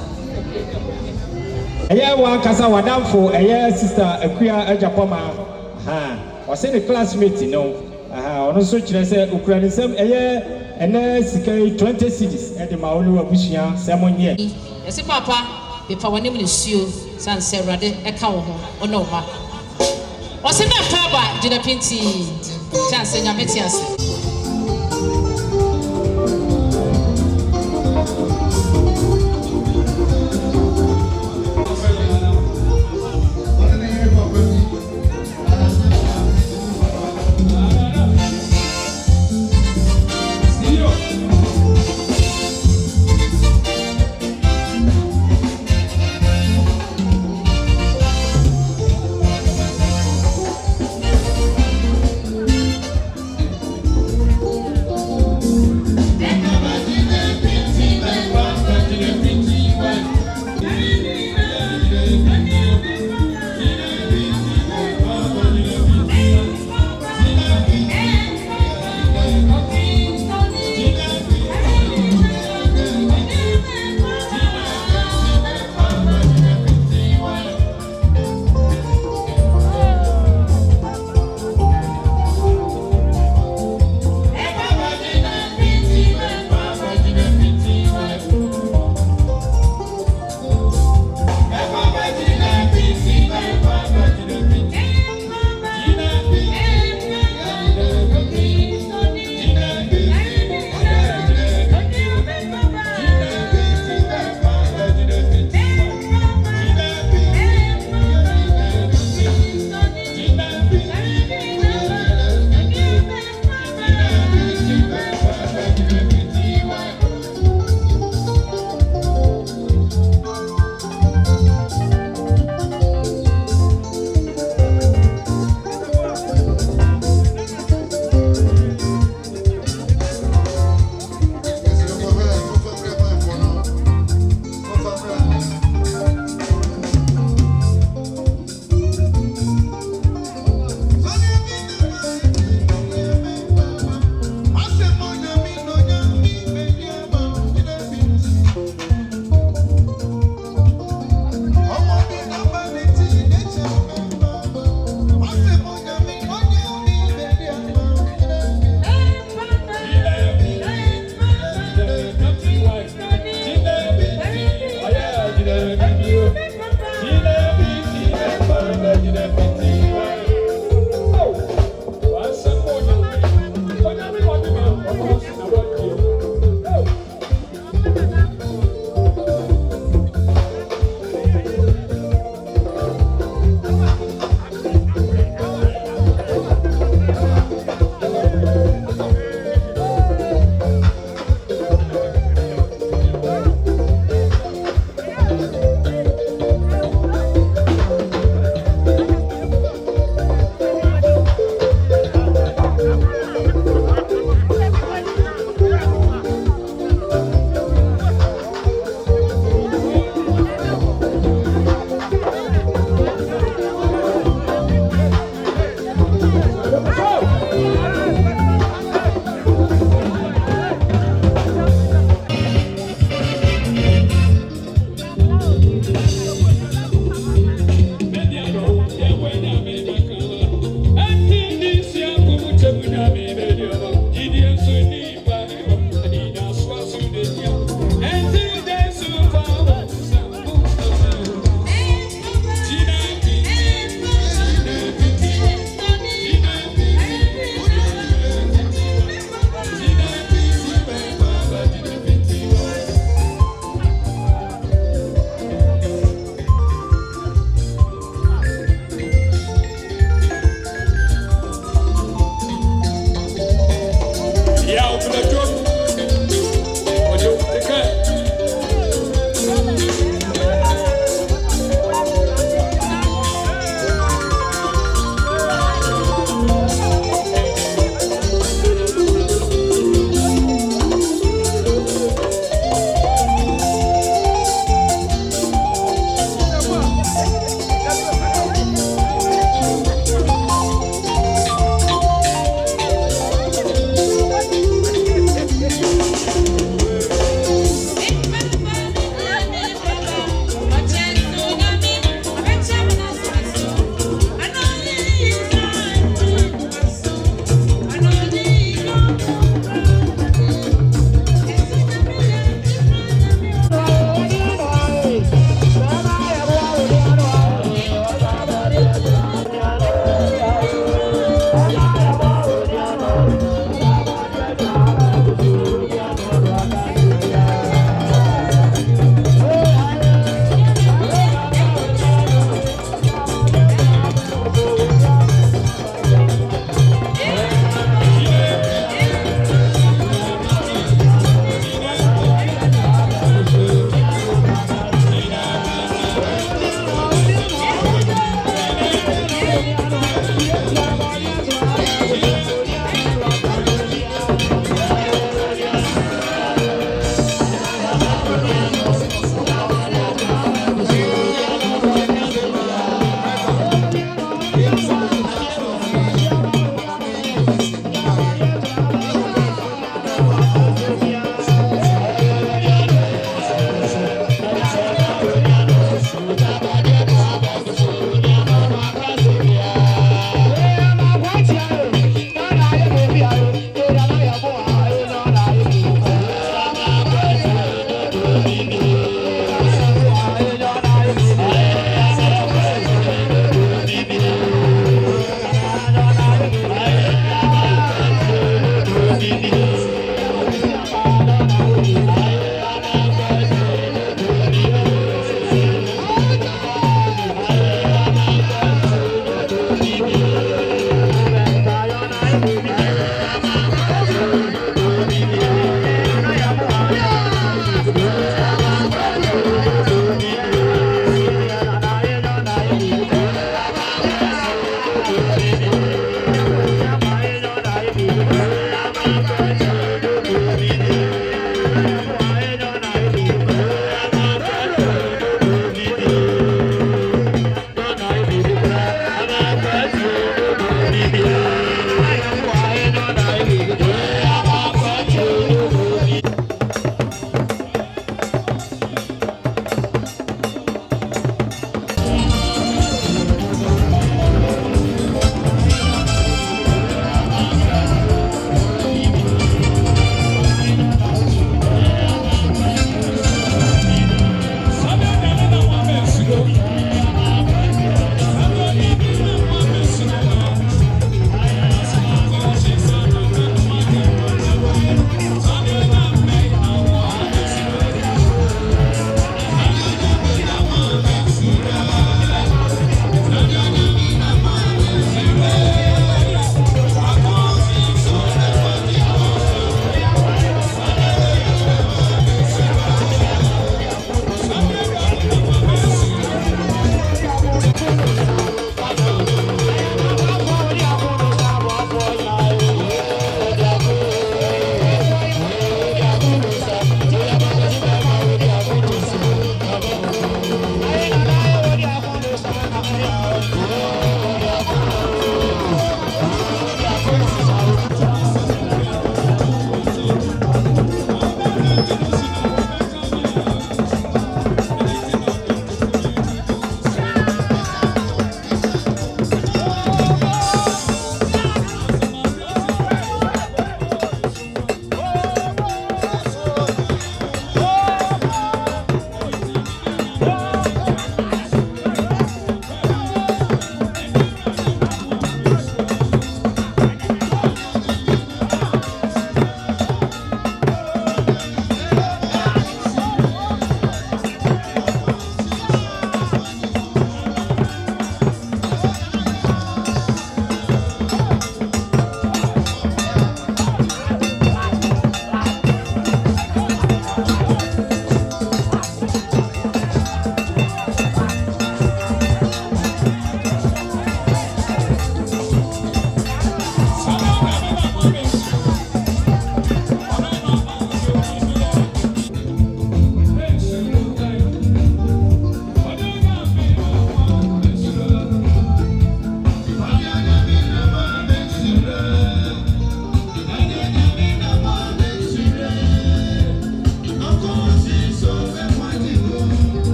ɛyɛ wankasa wadamfo ɛyɛ sister akua agyapɔma ɔsɛ ne classmate no ɔno nso kyerɛ sɛ okura ne nsɛm ɛyɛ ɛnɛ sika yi 20 cedis ɛde ma ɔne wabusua sɛ monyɛ yɛsɛ papa bepa wɔne mu nsuo san sɛ awurade ɛka wo ho ɔne wo ma ɔsɛ na pa ba gyina pintii kyɛn sɛ nyame te ase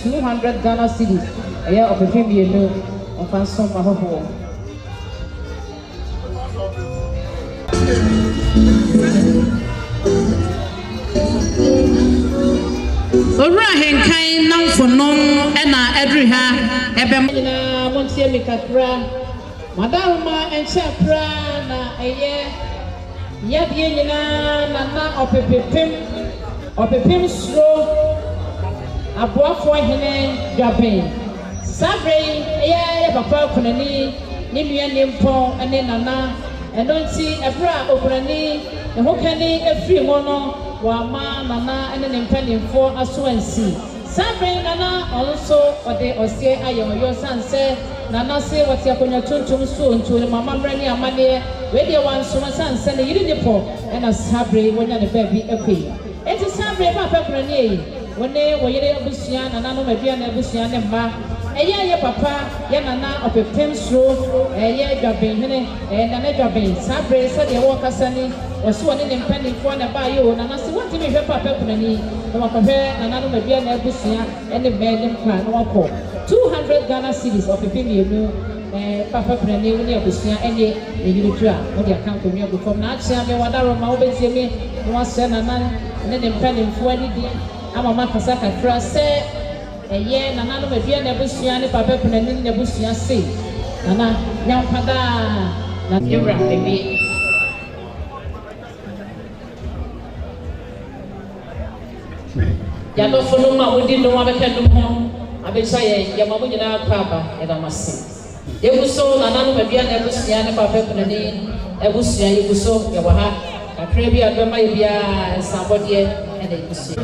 $200 Ghana cedis. Yeah, of a female, of a sum of a Ora henkai nam for nom ena edri ha ebe na montie mikakra madama enchapra na eye yadie nyina na opepem sro aboafo hene dwaben sabre eye papa kunani ni nua ne mpon ene nana eno nti ebra okunani ne hokani efiri ho no wama nana ene ne mpanimfo aso ansi sabre nana also ode osie ayoyo sanse nana se wati akonya tuntum so ntu mama brani amane we de wan so sanse ne yiri depo ena sabre wonya ne baabi ekwe enti sabre papa kunani wone woyere abusia nana no madua na abusia ne mba eye papa ye nana opepem sro eye dwaben hene nana dwaben sabre se de wo kasani oso woni ne mpanimfo na ba yo nana se wati me hwe papa kunani na wakahwe nana no madua na abusia ene be ne mpa na wako 200 Ghana cedis opepem yenu papa kunani woni abusia enye eyirutua wodi account mi agufom na achia me wadaro ma obetie me no ase nana ne mpanimfo adidi ama makasa kakra se eye nana no madua na abusua ne papa kunani na abusua se nana nyampada na ewra bebe yadɔfo no ma wodi no abɛka dum ho abɛhyɛ yɛ yɛma mo nyinaa kɔ aba yɛda mo ase yɛgu so nananom aduane abusua ne papa kunani abusua yɛgu so yɛwɔ ha kakra bi abɛma yɛ biara nsabɔdeɛ ɛna yɛgu so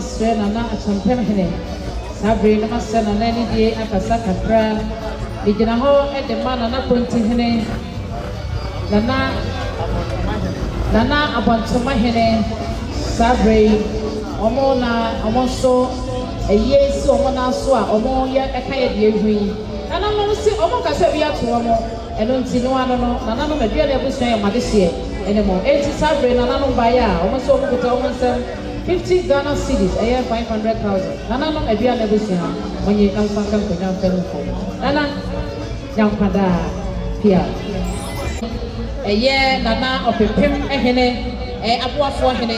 masrɛ nana akyɛmpɛn hene saa bere no masrɛ nana ani die akasa kakra egyina hɔ de ma nana ponti hene nana abɔntoma hene saa bere ɔmo na ɔmo nso ɛyɛ si ɔmo na so a ɔmo yɛ ɛka yɛ deɛ ehu yi nana no si ɔmo kasa bi ato ɔmo ɛno nti no ano no nana no aduane abusua yɛ ɔmo adehyeɛ ɛne mo eti saa bere nana no ba yɛ a ɔmo nso ɔmo kuta ɔmo nsɛm 50 Ghana cedis ɛyɛ 500,000 nana no aduane abusua ɔnye kamfa kankonya mfɛn fo nana nyankwada pia ɛyɛ nana ɔpepem ɛhene aboafoɔ hene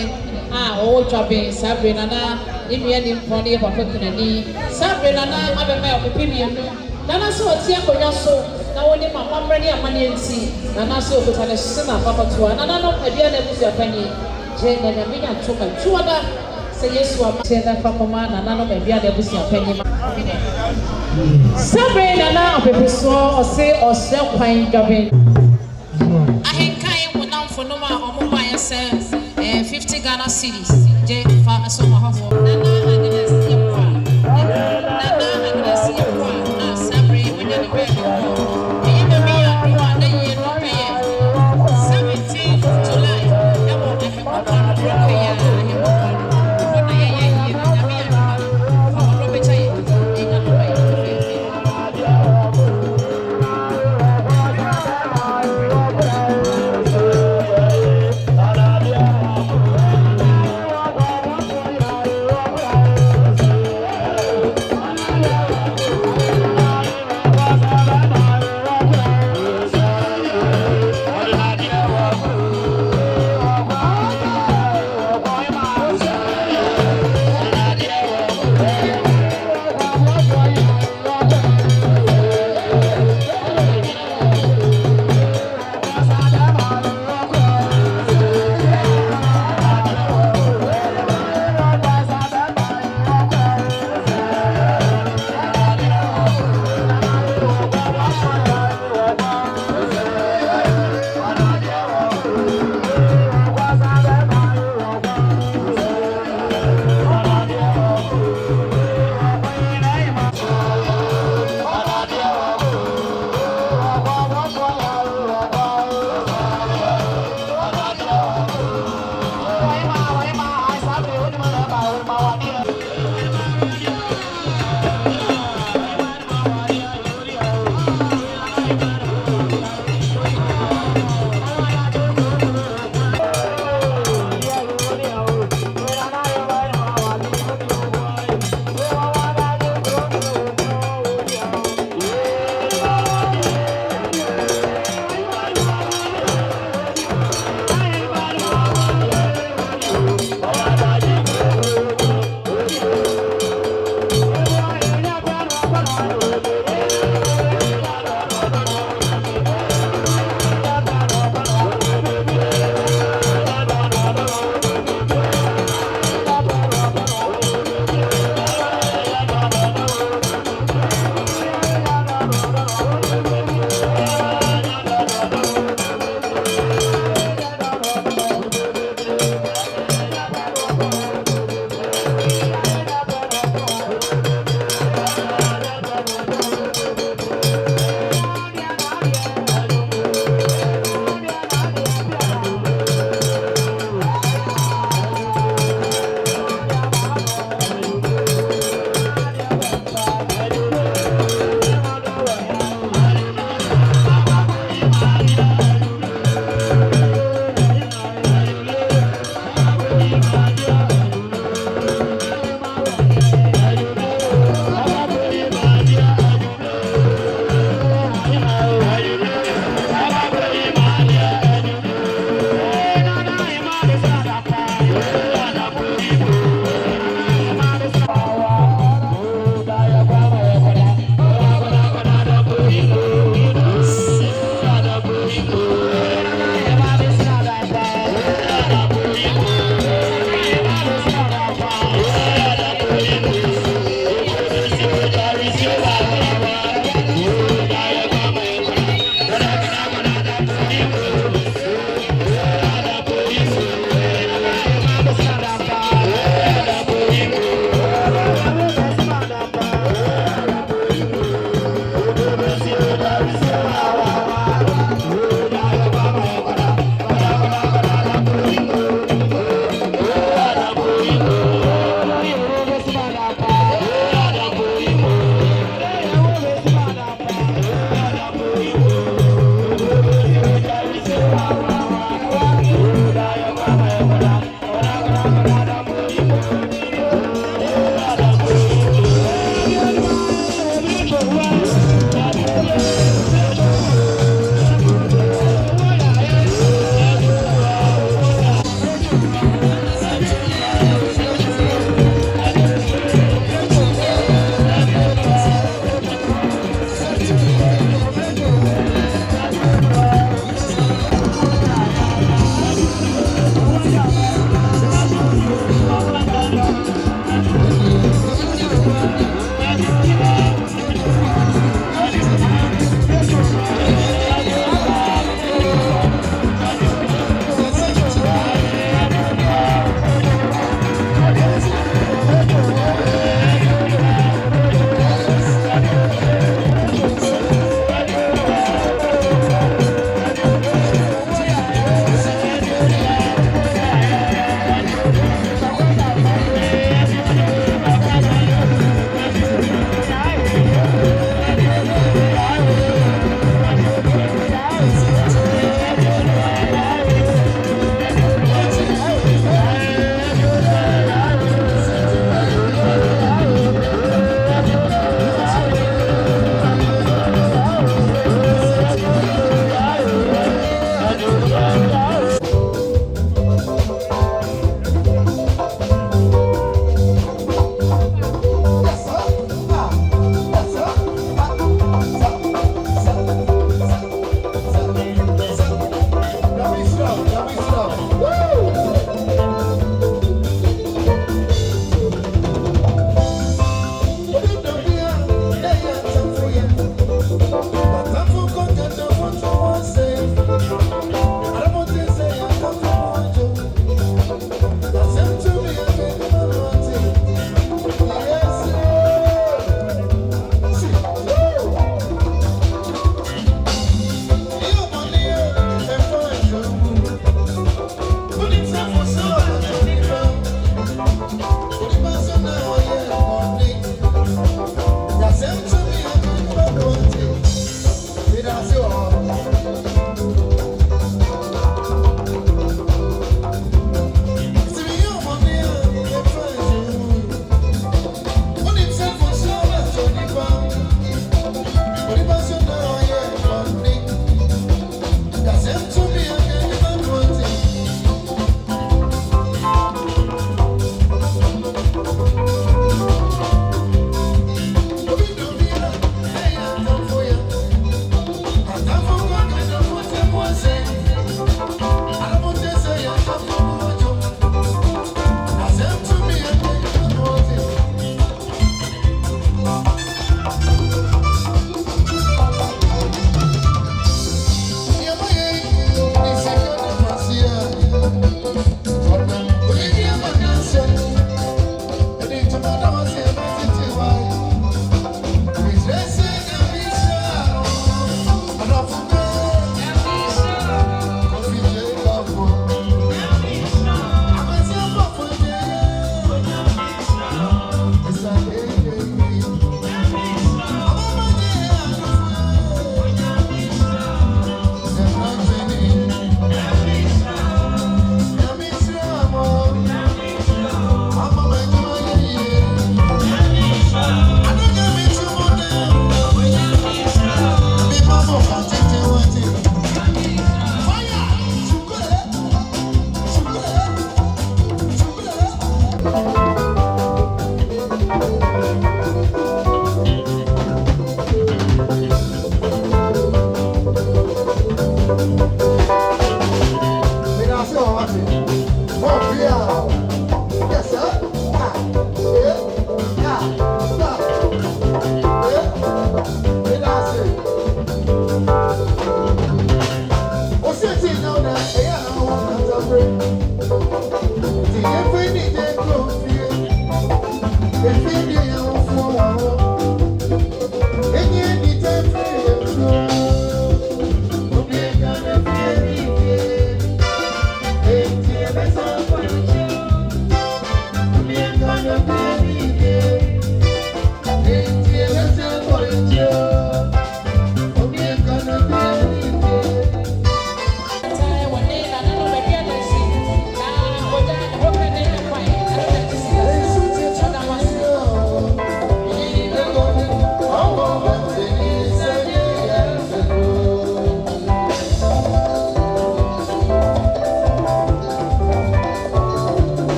a ɔwɔ dwabe saa bere nana nnua ne mpɔ ne papa kunani saa bere nana abɛma ɔpepem mmienu nana so ɔte akonnwa so na wɔne ma mammerɛ ne amanneɛ nti nana so ɔkuta ne hye na papatoa nana no aduane abusua panyin gye na nyame nya ntoma tuada sɛ yesu ama kyɛ na fa kɔma nana no aduane abusua panyin saa bere nana ɔpepesoɔ ɔse ɔsrɛ kwan dwabe ahenkan wo namfo nom a ɔmo baeɛ sɛ 50 Ghana cedis gye fa so ma hɔfo nana Agnes Yeboa nana Agnes Yeboa a saa bere wonya ne bɛɛ ɛyɛ bɛbi a doa na yie no bɛyɛ 17 July ɛwɔ ahemɔkɔ no bɛyɛ ahemɔkɔ no na yɛyɛ yie no nyame yɛ adoma fa ɔdɔ bɛkyɛ yɛ ɛnya no bɛyɛ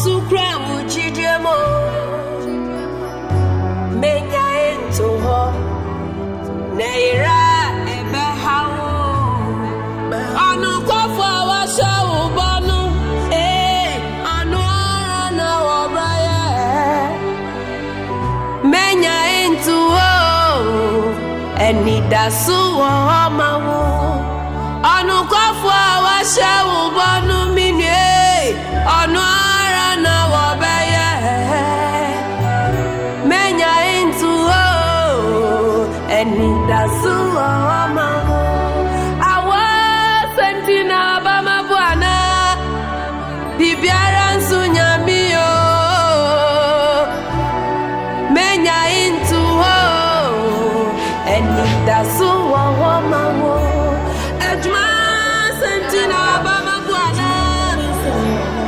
sukra uchidemo menya into ho neira ebe hawo anu kwafo awasha ubanu anu ara na obraye menya into ho enida suwo mawo anu kwafo awasha ubanu mini anu ara na obraye menya into ho enida suwo mawo awa sentina bama bwana bibiara nsunyamio menya into ho enida suwo mawo ejma sentina bama bwana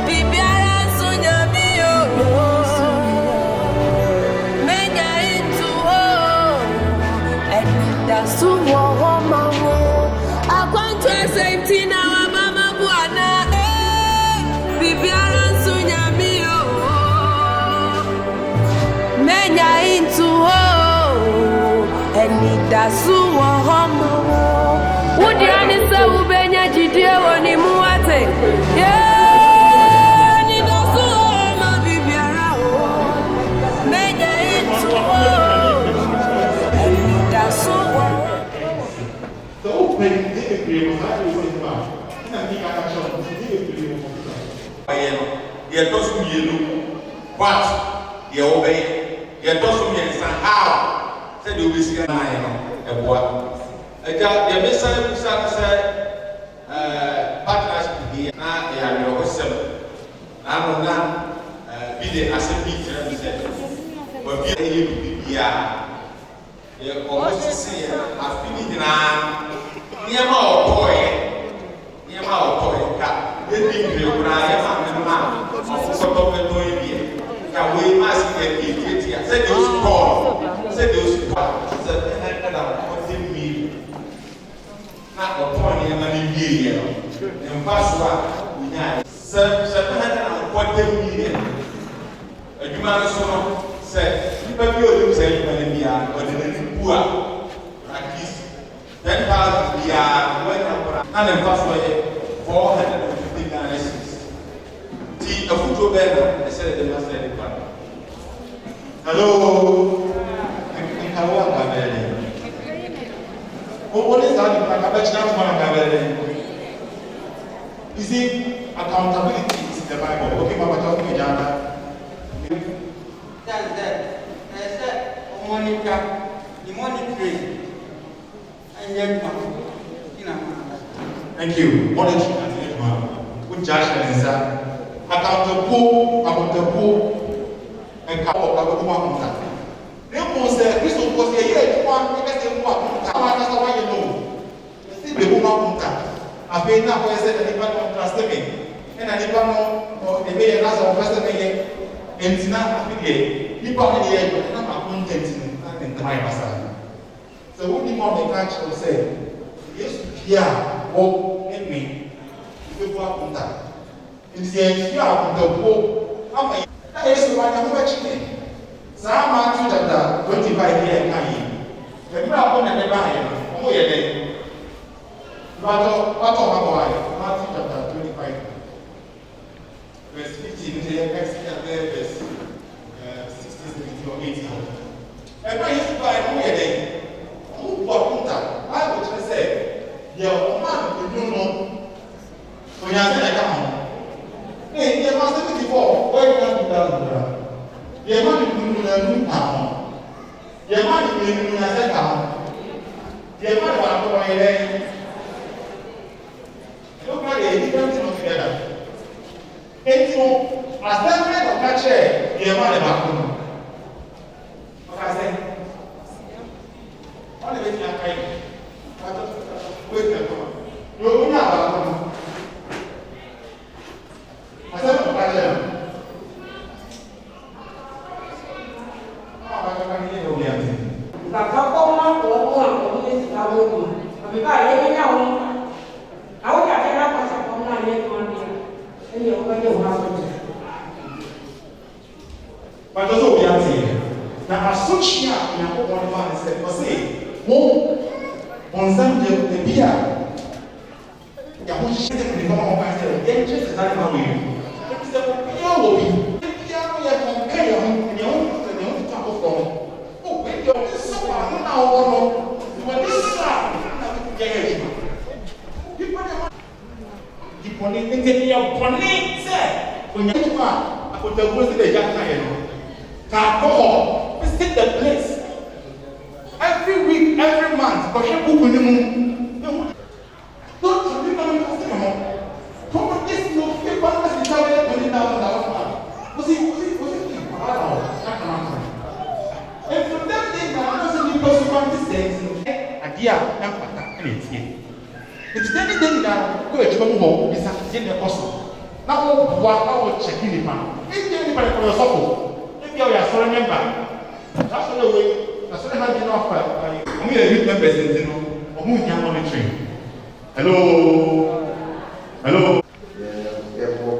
bibiara nsunyamio menya into ho enida suwo mawo akwantu sentina bama bwana bibiara nsunyamio menya into ho enida suwo mawo wudi anise ubenya jidie woni muate enida suwo ma bibiara ho menya into ho enida suwo The open delivery was not using about. I think I got shown delivery. Yɛ dɔ so mmienu but yɛ obey yɛ dɔ so mmiɛnsa how sɛ deɛ obesi nan no ɛboa ɛgya deɛ mesa ebusa no sɛ partnership bi na yɛ awerɛhosɛm na ano na bi de asɛm bi kyerɛ me sɛ wabi ɛyɛ biribiara yɛ ɔmo sisi yɛ afi ne nyinaa nneɛma a ɔtɔɔyɛ ka ebi mbere koraa yɛ ma ne ma ɔfotɔ bɛtɔ yi bie ka wei ma si yɛ tietia sɛdeɛ osi kɔɔ sɛ ɛda ɔte mmiri na ɔtɔɔ nneɛma no wie yɛ no ne mfa so a onyaa sɛ bɛhɛ na ɔkɔte mmiri adwuma no so no sɛ nipa bi a onim sɛ nipa no biara ɔde n'ani bu a practice 10,000 biara wɔanya kora na ne mfa so yɛ 450 Ghana cedis. Ti afutuo bɛɛ na ɛsɛ de ma sɛ nipa no. Hello. Nkawo akabɛɛlɛ. Wɔne saa nipa akabɛkyerɛ atoma akabɛɛlɛ. You see, accountability is in the Bible. Okay, Papa, tell me, Jana. That's that. I said, Monica, the money trade. And yet, Thank you. Monetary and man. Good judgment is that. Accountable, and accountable. Therefore, say, Christ was a year to one, because they want to come out as a way you know. Still, the woman, I've been now, I said, that if I don't trust me, and I never know the way another person may get, and it's not a big people in the air, but not a content in the my master. So, what do you want to catch or say? Yes, yeah, oh, and me. If you want to that. It's the idea of the poor. That is why I'm watching. Psalm 25 here. The people are going to never hear. Oh, yeah, then. But Matthew chapter 25, verse 15, verse 16, 17, or 18. And when you buy, oh, yeah, then. Who bought that? I would just say, yeah, man, you don't know. When you say, I come on. Hey, there must be before. Why can't you tell me? Yeah, man, you don't know. Yeah, man, you don't know. Yeah, man, you look like a different thing together. And so, as that man of that chair, yeah, man, you don't know. What I say? What do you think I'm saying? Wait a minute. You don't know about it. I said, what I said. that man with you. It is a pure will be. Piano, you compare your own type of form. Oh, when you're so far, now, you are this slap. The police think you're police, sir. When you're I put the words in the jacket. Alcohol, visit the place. Every week, every month, but you book minimum. Don't you know customer? Come this no paper as the travel $20,000. Was it? And from that day, now doesn't because you want to say, "Adia, I'm fat, and it's here." It's anything that go to home is a in the possible. Now, what I will check in the man. If anybody for your support. If you are sorry member, that's the way. That's what I have enough. I'm here with members in the monitoring. Hello. Yeah, for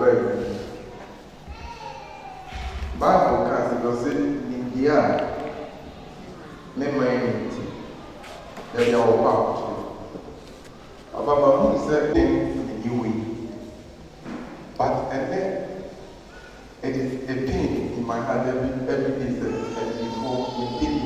Bible cast because in the air, memory, that you are about. About who said in the new way. But and then it is a pain in my heart every day that before we did it.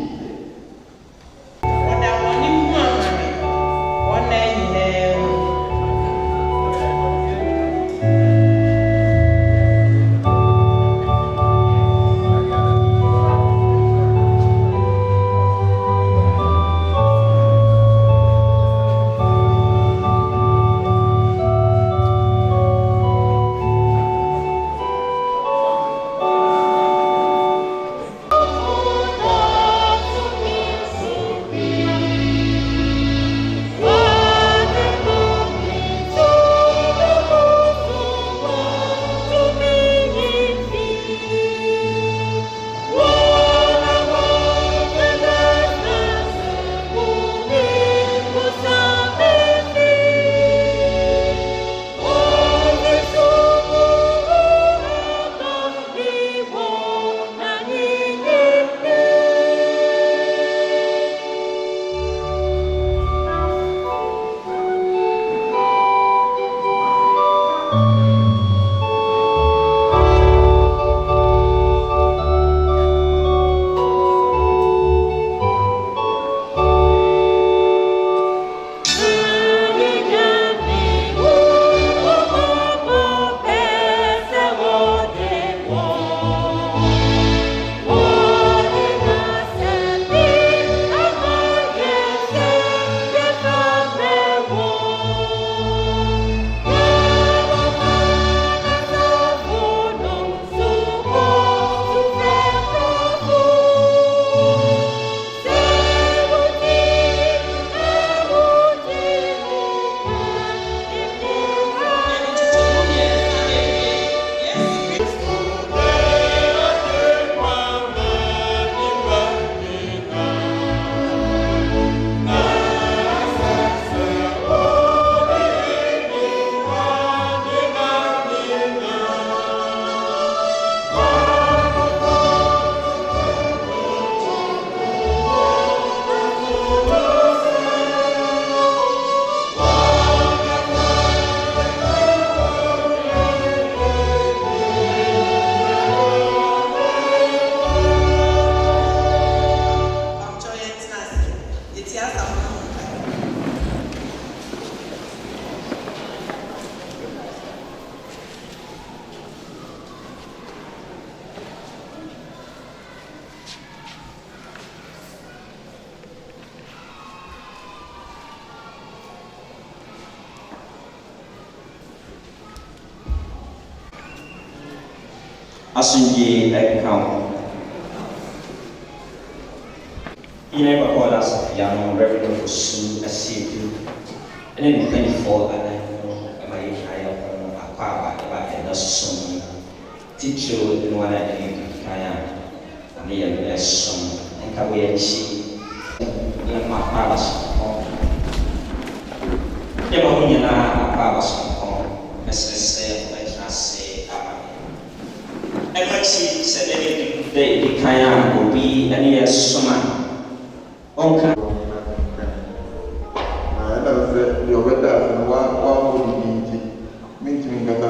Asunji account. Ine bakola safiano revenue for soon as see and then 24 and then my higher from aqua about the sum teacher in one of the kaya near the sum and kawaii in my palace. Yamahunya palace home, Mrs. Actually, said the Kaya will be any summer. Okay. Your better than one would be meeting that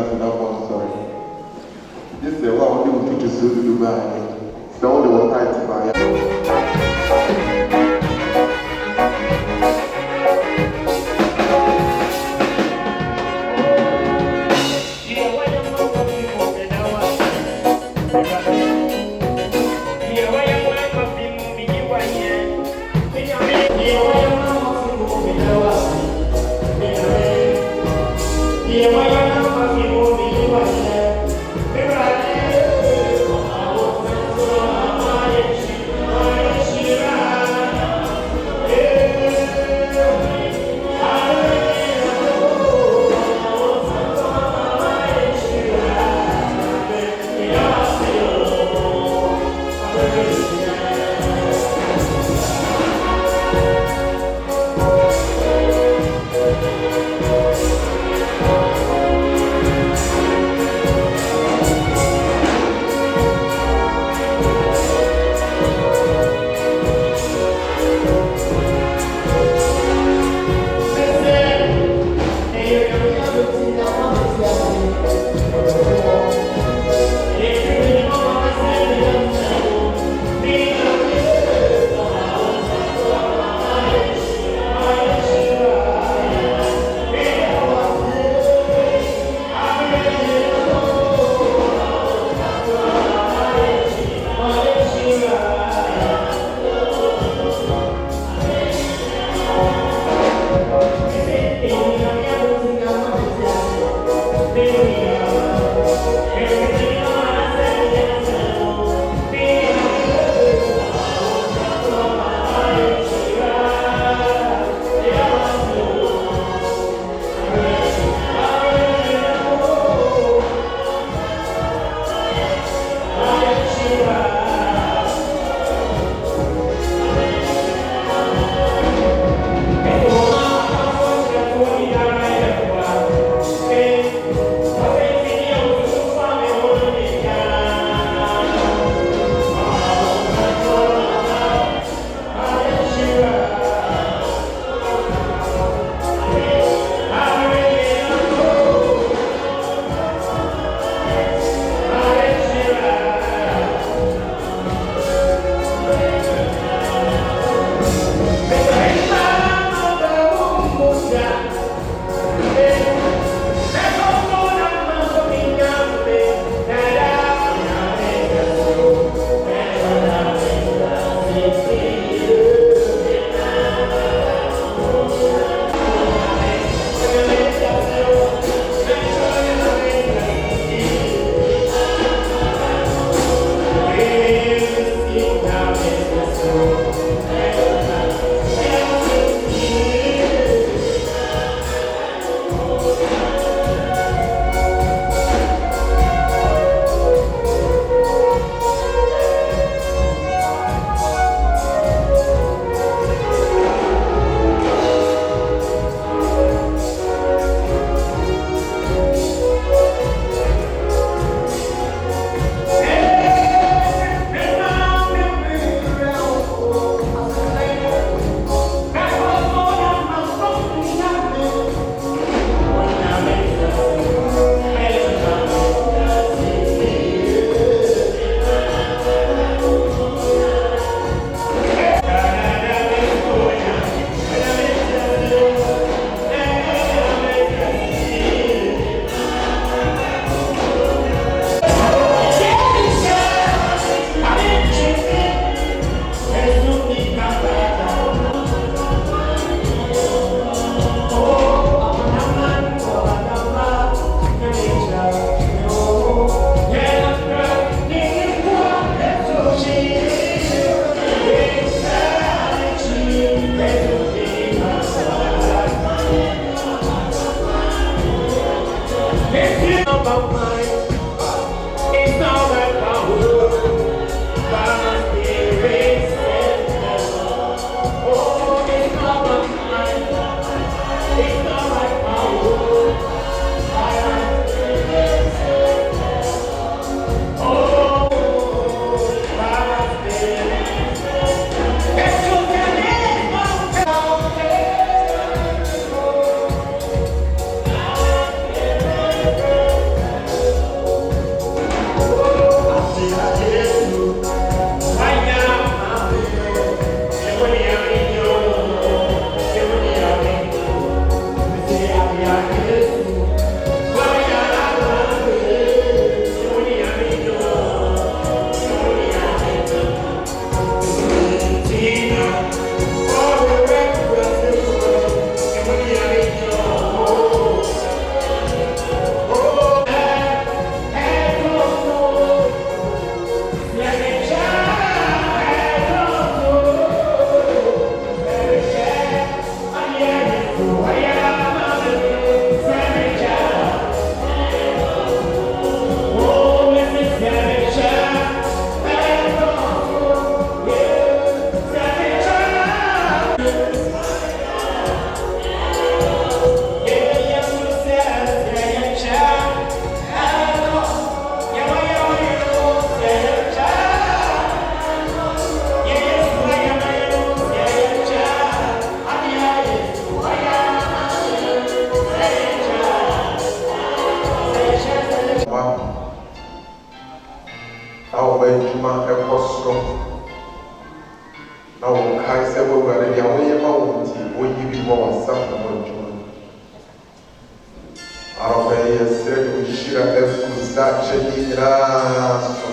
Arabaya sɛ nhyira afu saa kyɛ nyinaa so.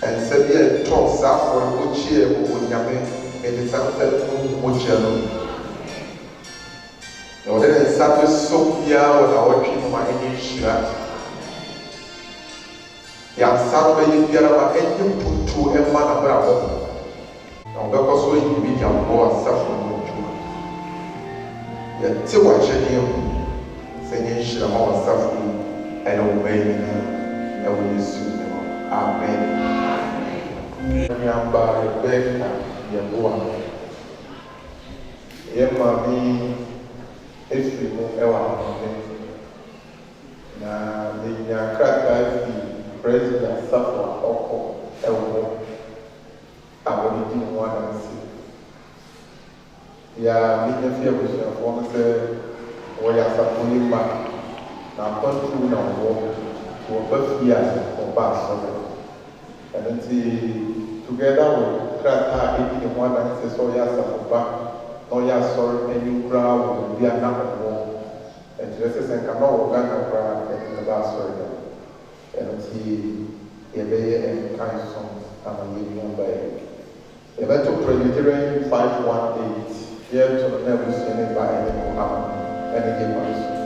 Ɛnsɛ bi ɛtɔ saa afɔrebɔkyia mu wɔ Nyame mede saa nsa mu mogya no. Na ɔde ne nsa bɛsɔ biara wɔ n'awɔtwe mu ma ɛnyɛ nhyira. Yɛansa no bɛyɛ biara ma ɛnyɛ mputuo ɛma n'abrabɔ. Na ɔbɛkɔ so ayi bi nya bɔ asafo no adwuma. Yɛte w'akyɛdeɛ mu sɛ nyɛ nhyira ma w'asafo ɛne wo mma nyinaa ɛwɔ Yesu ne mu. Amen. Nyamba Rebecca Yeboa. Yɛ maame efiri mu ɛwɔ ahoɔden. Na menya krataa fi President Safo Ɔkɔ ɛwɔ hɔ a wɔde di ho adanse. Menya fi abusuafoɔ no sɛ wɔyɛ asafo yi mma na akwantuo na wɔba fie a wɔba asɔre. Ɛno nti together with krataa ɛdi ne ho adanse sɛ ɔyɛ asafo ba na ɔyɛ asɔre anim koraa wɔ baabi a na ɔwɔ. Ɛkyerɛ sɛ sɛ nka na ɔwɔ Ghana koraa ɛde ne ba asɔre dɛm. Ɛno nti yɛbɛyɛ ɛnkan so ama yɛbi ho baeɛ. Yɛbɛto Presbyterian 518 yɛto no na abusua ne ba ɛne ho ama ɛne yɛ ba so.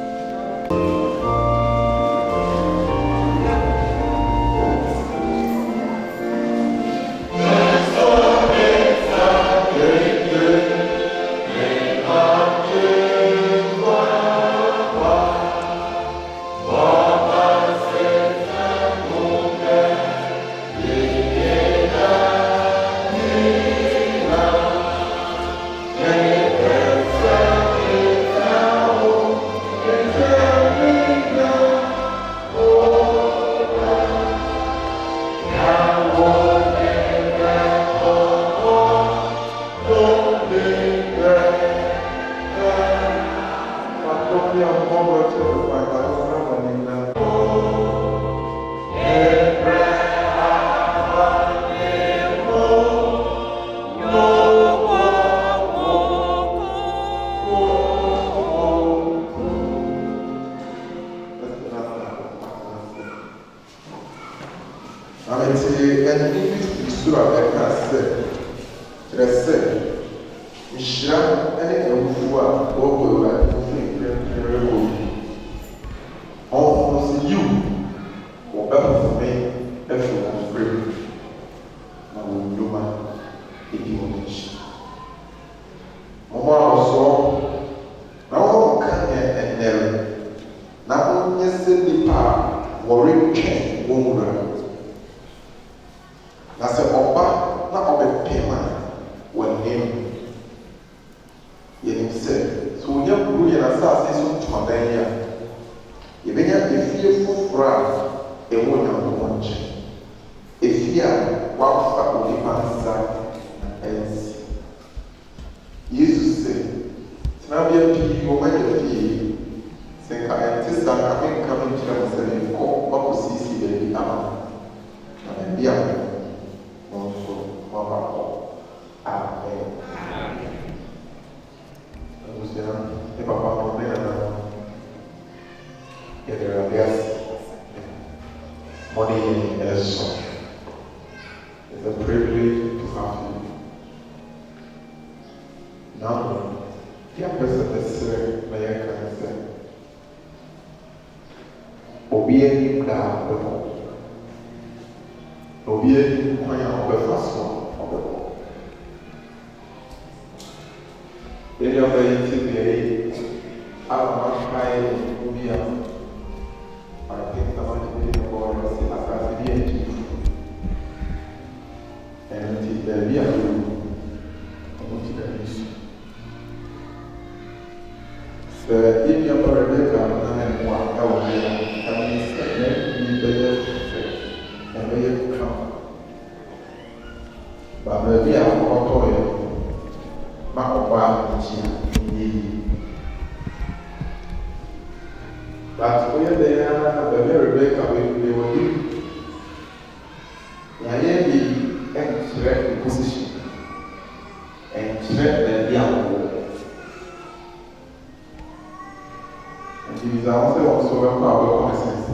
It is also about conscience.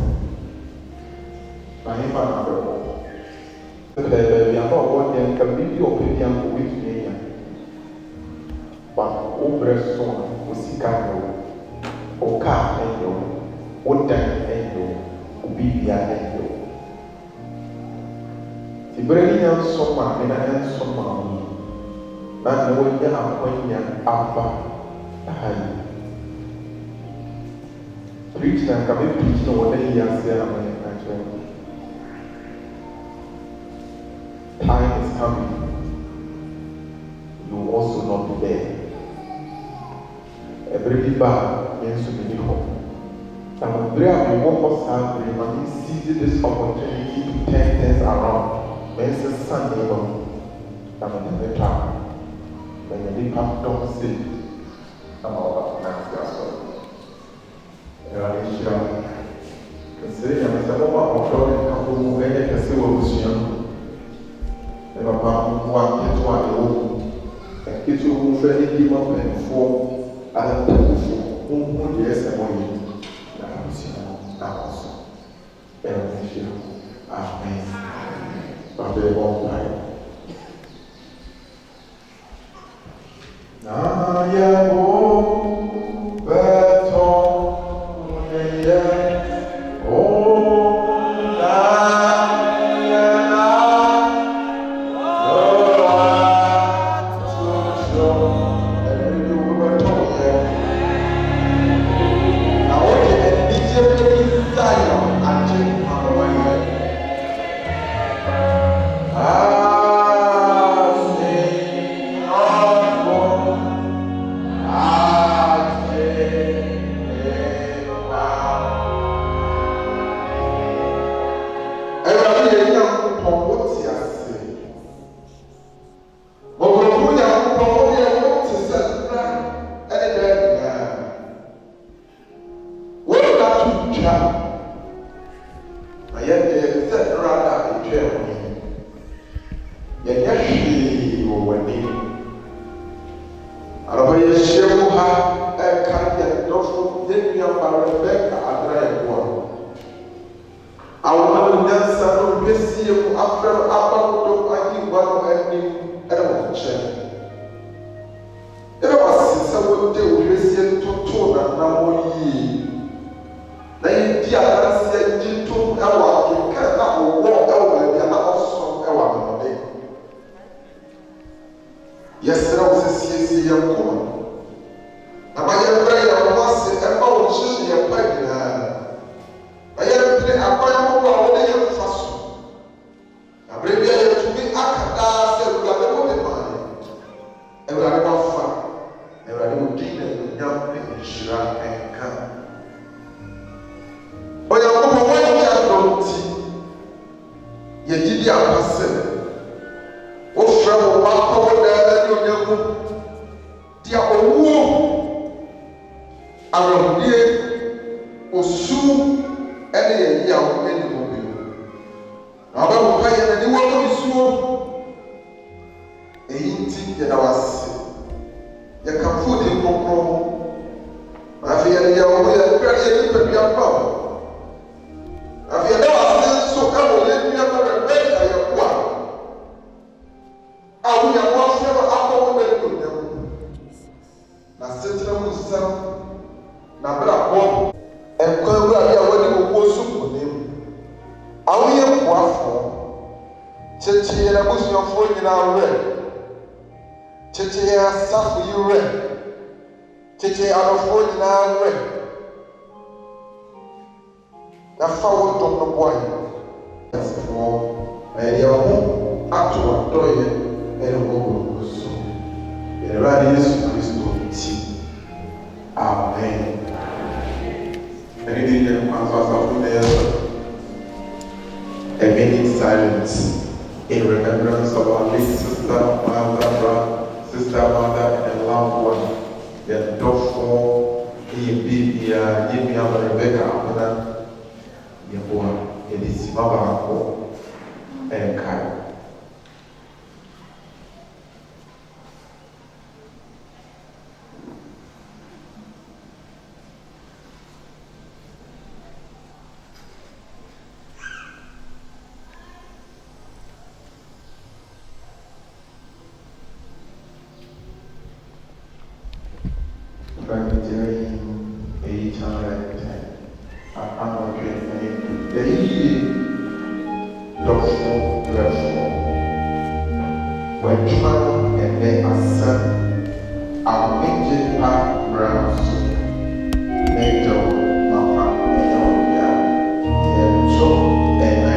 I am not the about them can be your opinion with me. But over soon, Musicano, Oka and you, Oda and you, Ubibia and you. The brilliant summer in an summer, not knowing the appointment Abba. Preach and come preach no what he has said about it. Time is coming. You will also not be there. Every bar means to be home. And when we walk us out, we must seize this opportunity to turn things around. When it's a Sunday, I'm in the trap. When the deep don't see, I'm all about to considering I'm a of drawing a couple any consideration. Never found one get one and get you very deep up and form and whom yes and one. Amen. But they won't die. between 810. I'm okay. The doctor, therefore, when Juman and they are sent, our major part rounds, NATO, Mama, and so, and I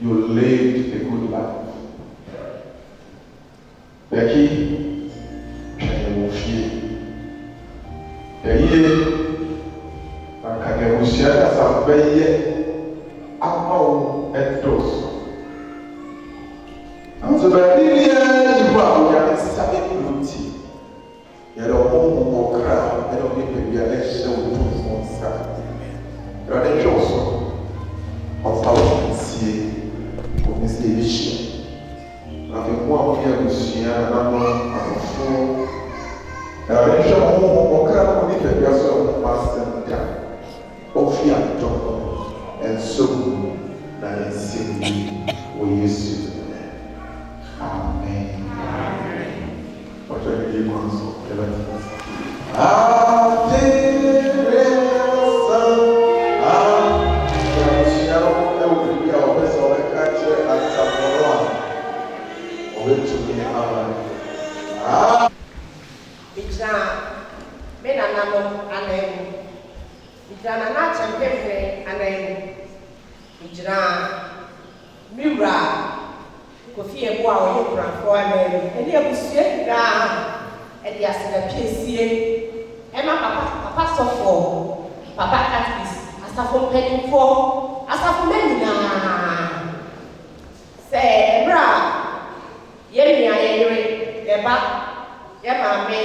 you lived a good life. Becky, can you feel? Akademusia sampai amau endos. Sebenarnya ibu aku yang sampai beruti. Ya orang mokra, ya orang biar show untuk monster. Ya orang joso. Otawa si, komisi ishi. Afikuwa mkia kusia namo afu. Ya orang joso mokra komisi biar show untuk monster. Ofia John and so that is simply we use it. Amen. What are you going to Mira, Kofi Ebo a wɔyɛ kurafo anɛɛm ɛne abusua nyinaa ɛde ase na piesie ɛma papa sɔfo papa artist asafo mpanyinfoɔ asafo mɛ nyinaa sɛ ɛmra yɛ nua yɛ yere yɛ ba yɛ maame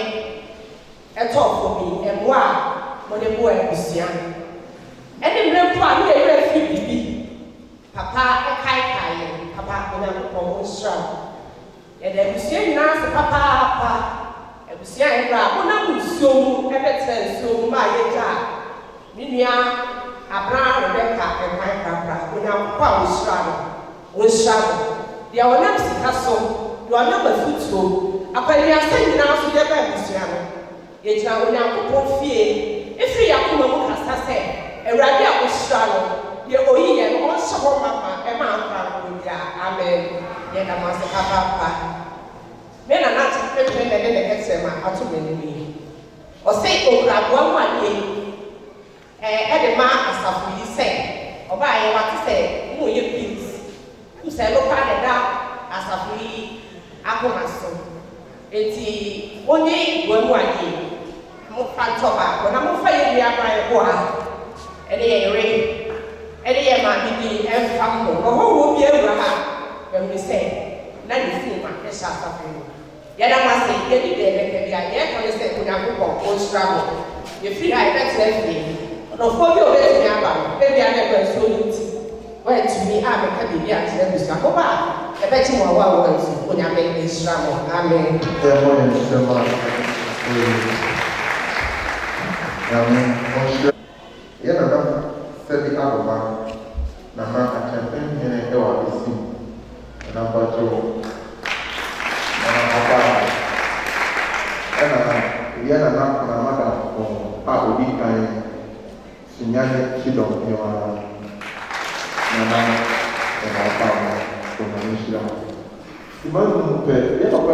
ɛtɔɔfo bi ɛboa a wɔde boa abusua ɛne mmerɛ mpo a ne yɛ yere fi bibi papa ɛkaekaeɛ papa onyankopɔn ɔnhyira yɛde abusua nyinaa sɛ papaapa abusua ɛmra wonam nsuo mu ɛbɛtena nsuo mu ma yɛgya a me nua Abraham Rebecca ɛkaekapra onyankopɔn a ɔnhyira no deɛ ɔnam sika so deɛ ɔnam afutuo akwanwiasɛ nyinaa so yɛbɛ abusua no yɛgyina onyankopɔn fie ɛfiri yɛakoma mu kasa sɛ Awurade a ɔhyira no deɛ oyi yɛ no ɔnhyɛ hɔ mama ɛma akora no bia amen yɛda mo ase papaapa me na nate pɛpɛ na ɛde ne ɛkyerɛ ma ato m'anim yi ɔse owuraboa mu adeɛ ɛde ma asafo yi sɛ ɔbaa yɛ wate sɛ mo yɛ beans sɛ loka ne da asafo yi akoma so eti onye igwe mu adeɛ mo fa ntɔ baako na mo fa yɛ nua aban ho a ɛde yɛ yere ɛde yɛ maame bi ɛmfa mo ɔhɔ wɔ bi awura ha ɛwuri sɛ na ne funu ma ɛhyɛ asafo yi yɛda mo ase yɛde deɛ ɛbɛka bi a yɛka ne sɛ onyankopɔn ɔnhyira mo yɛfiri ha yɛbɛtena fie ɔdɔfoɔ bi a ɔbɛtumi aba no ebi a na ɛbɛ nsuo no ti wɔatumi a mɛka biribi akyerɛ abusua hɔ ba a ɛbɛkye mo awa a wɔwɔ nsu onyame nhyira mo amen Yɛnana sɛbi aboma na ma akyɛmpɛnhene ɛwɔ abɛsi na mpatwo na papa ɛna yɛnana konamada a odi kan sunyane kyidɔm ɛwɔ Nana ɛna ɔpa mo ɔma no hyira mo imanu mu pɛ yɛ papa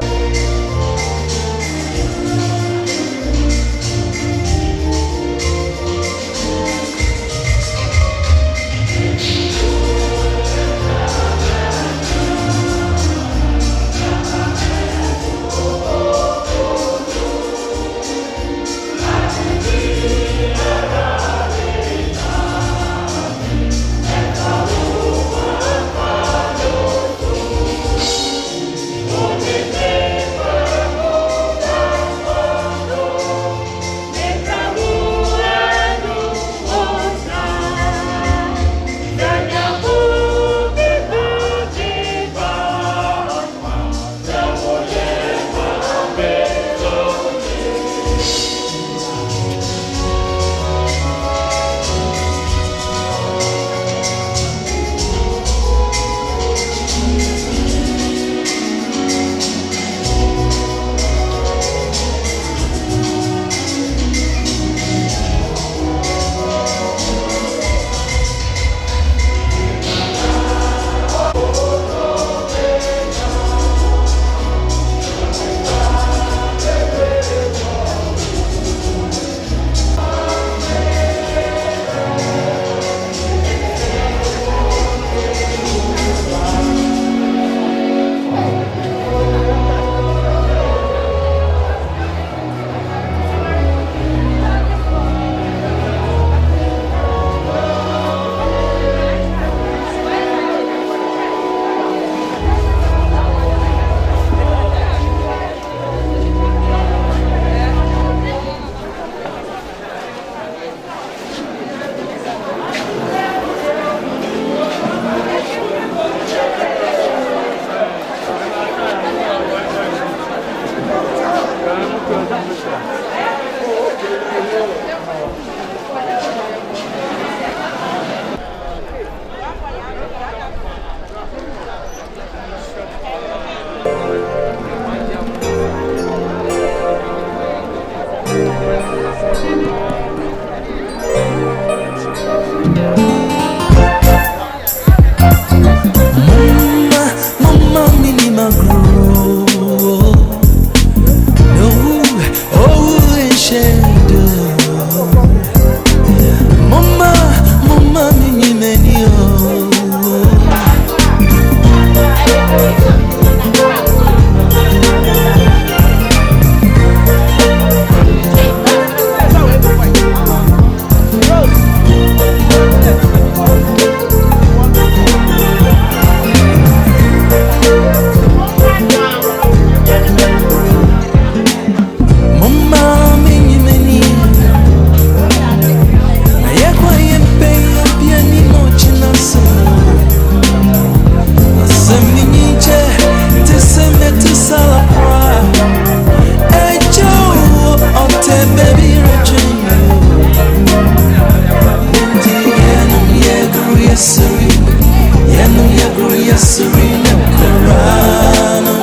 Serena Corano.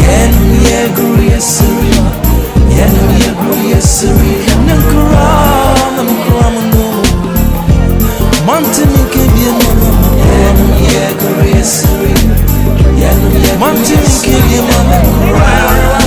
Yeah, Gloria Serena. Yeah, Gloria Serena Corano. Mountain Kibia Mama. Yeah, Gloria Serena. Yeah, Mountain Kibia Mama Corano.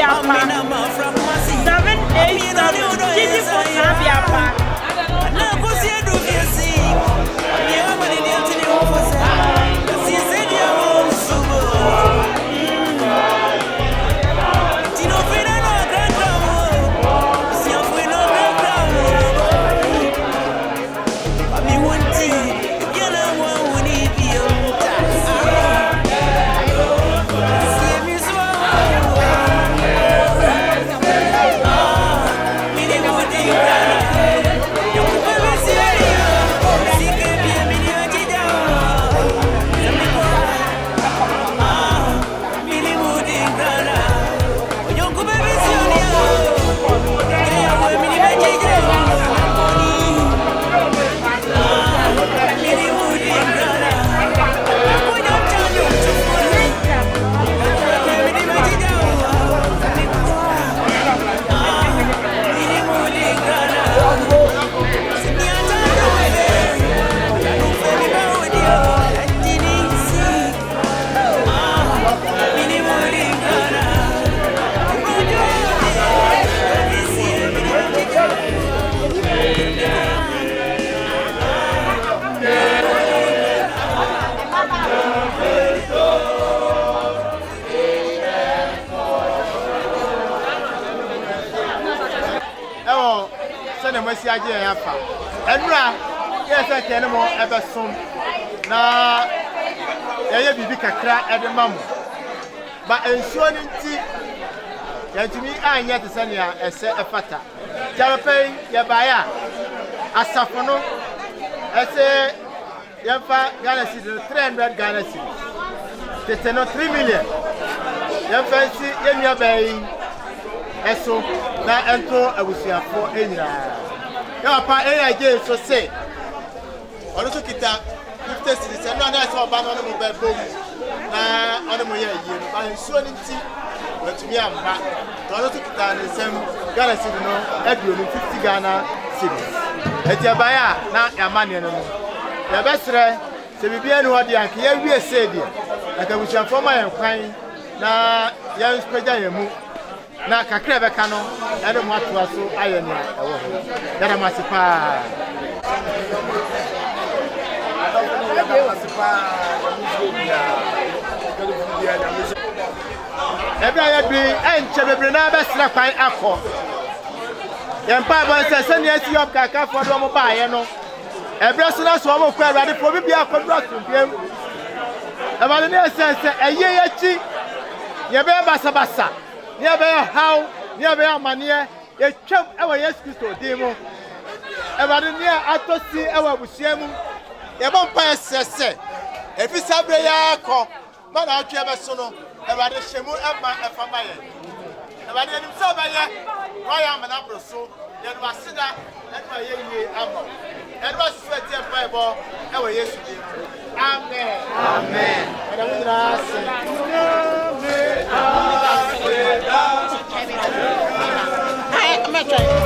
Sabiapa. 7, 8, 7. Gigi for Sabiapa. Edra, yes, I can more ever soon. Now, I be kakra at the mamma. But ensuring tea, to me, I yet to send you a set of fata. Jalapay, Yabaya, Asafono, I say, Yampa Ghana season 300 Ghana season. It's not 3 million. Yampa see, Yamia Bay, Esso, now enter I will see a 4 annual. Papa, AIJ so say. Also, kita 50 cities. I know that's all. But on the mobile phone, na on the mobile year. But so ninety, but to me I'm back. Also, kita the same Ghana city no. Every 50 Ghana cities. Eti abaya na yamani no. Ya besre. Se bibia no odi anke ya wie say dia. Aka bucha forma yan kwan na ya speja yemu. Na kakra beka no ede mo atoa so aye ne ewo ho yara masipa ebra ya bi enche bebre na besra kwan akọ yempa ba se ne asi yob kaka fo do mo ba ye no ebra so na so mo kwa awade fo bi akọ do asubiem ebale ne sense eye yachi ye be basa Never how, never mania, a chump our yes Christo demo. Ever near Atosi, our Bushiam, a vampire says, if it's a break, but I'll ever sono, about the Shemu and my family. About himself, I am an apple so, there was Sida and my ye ammo. And was sweaty and fireball, our yes. Amen. Amen. And I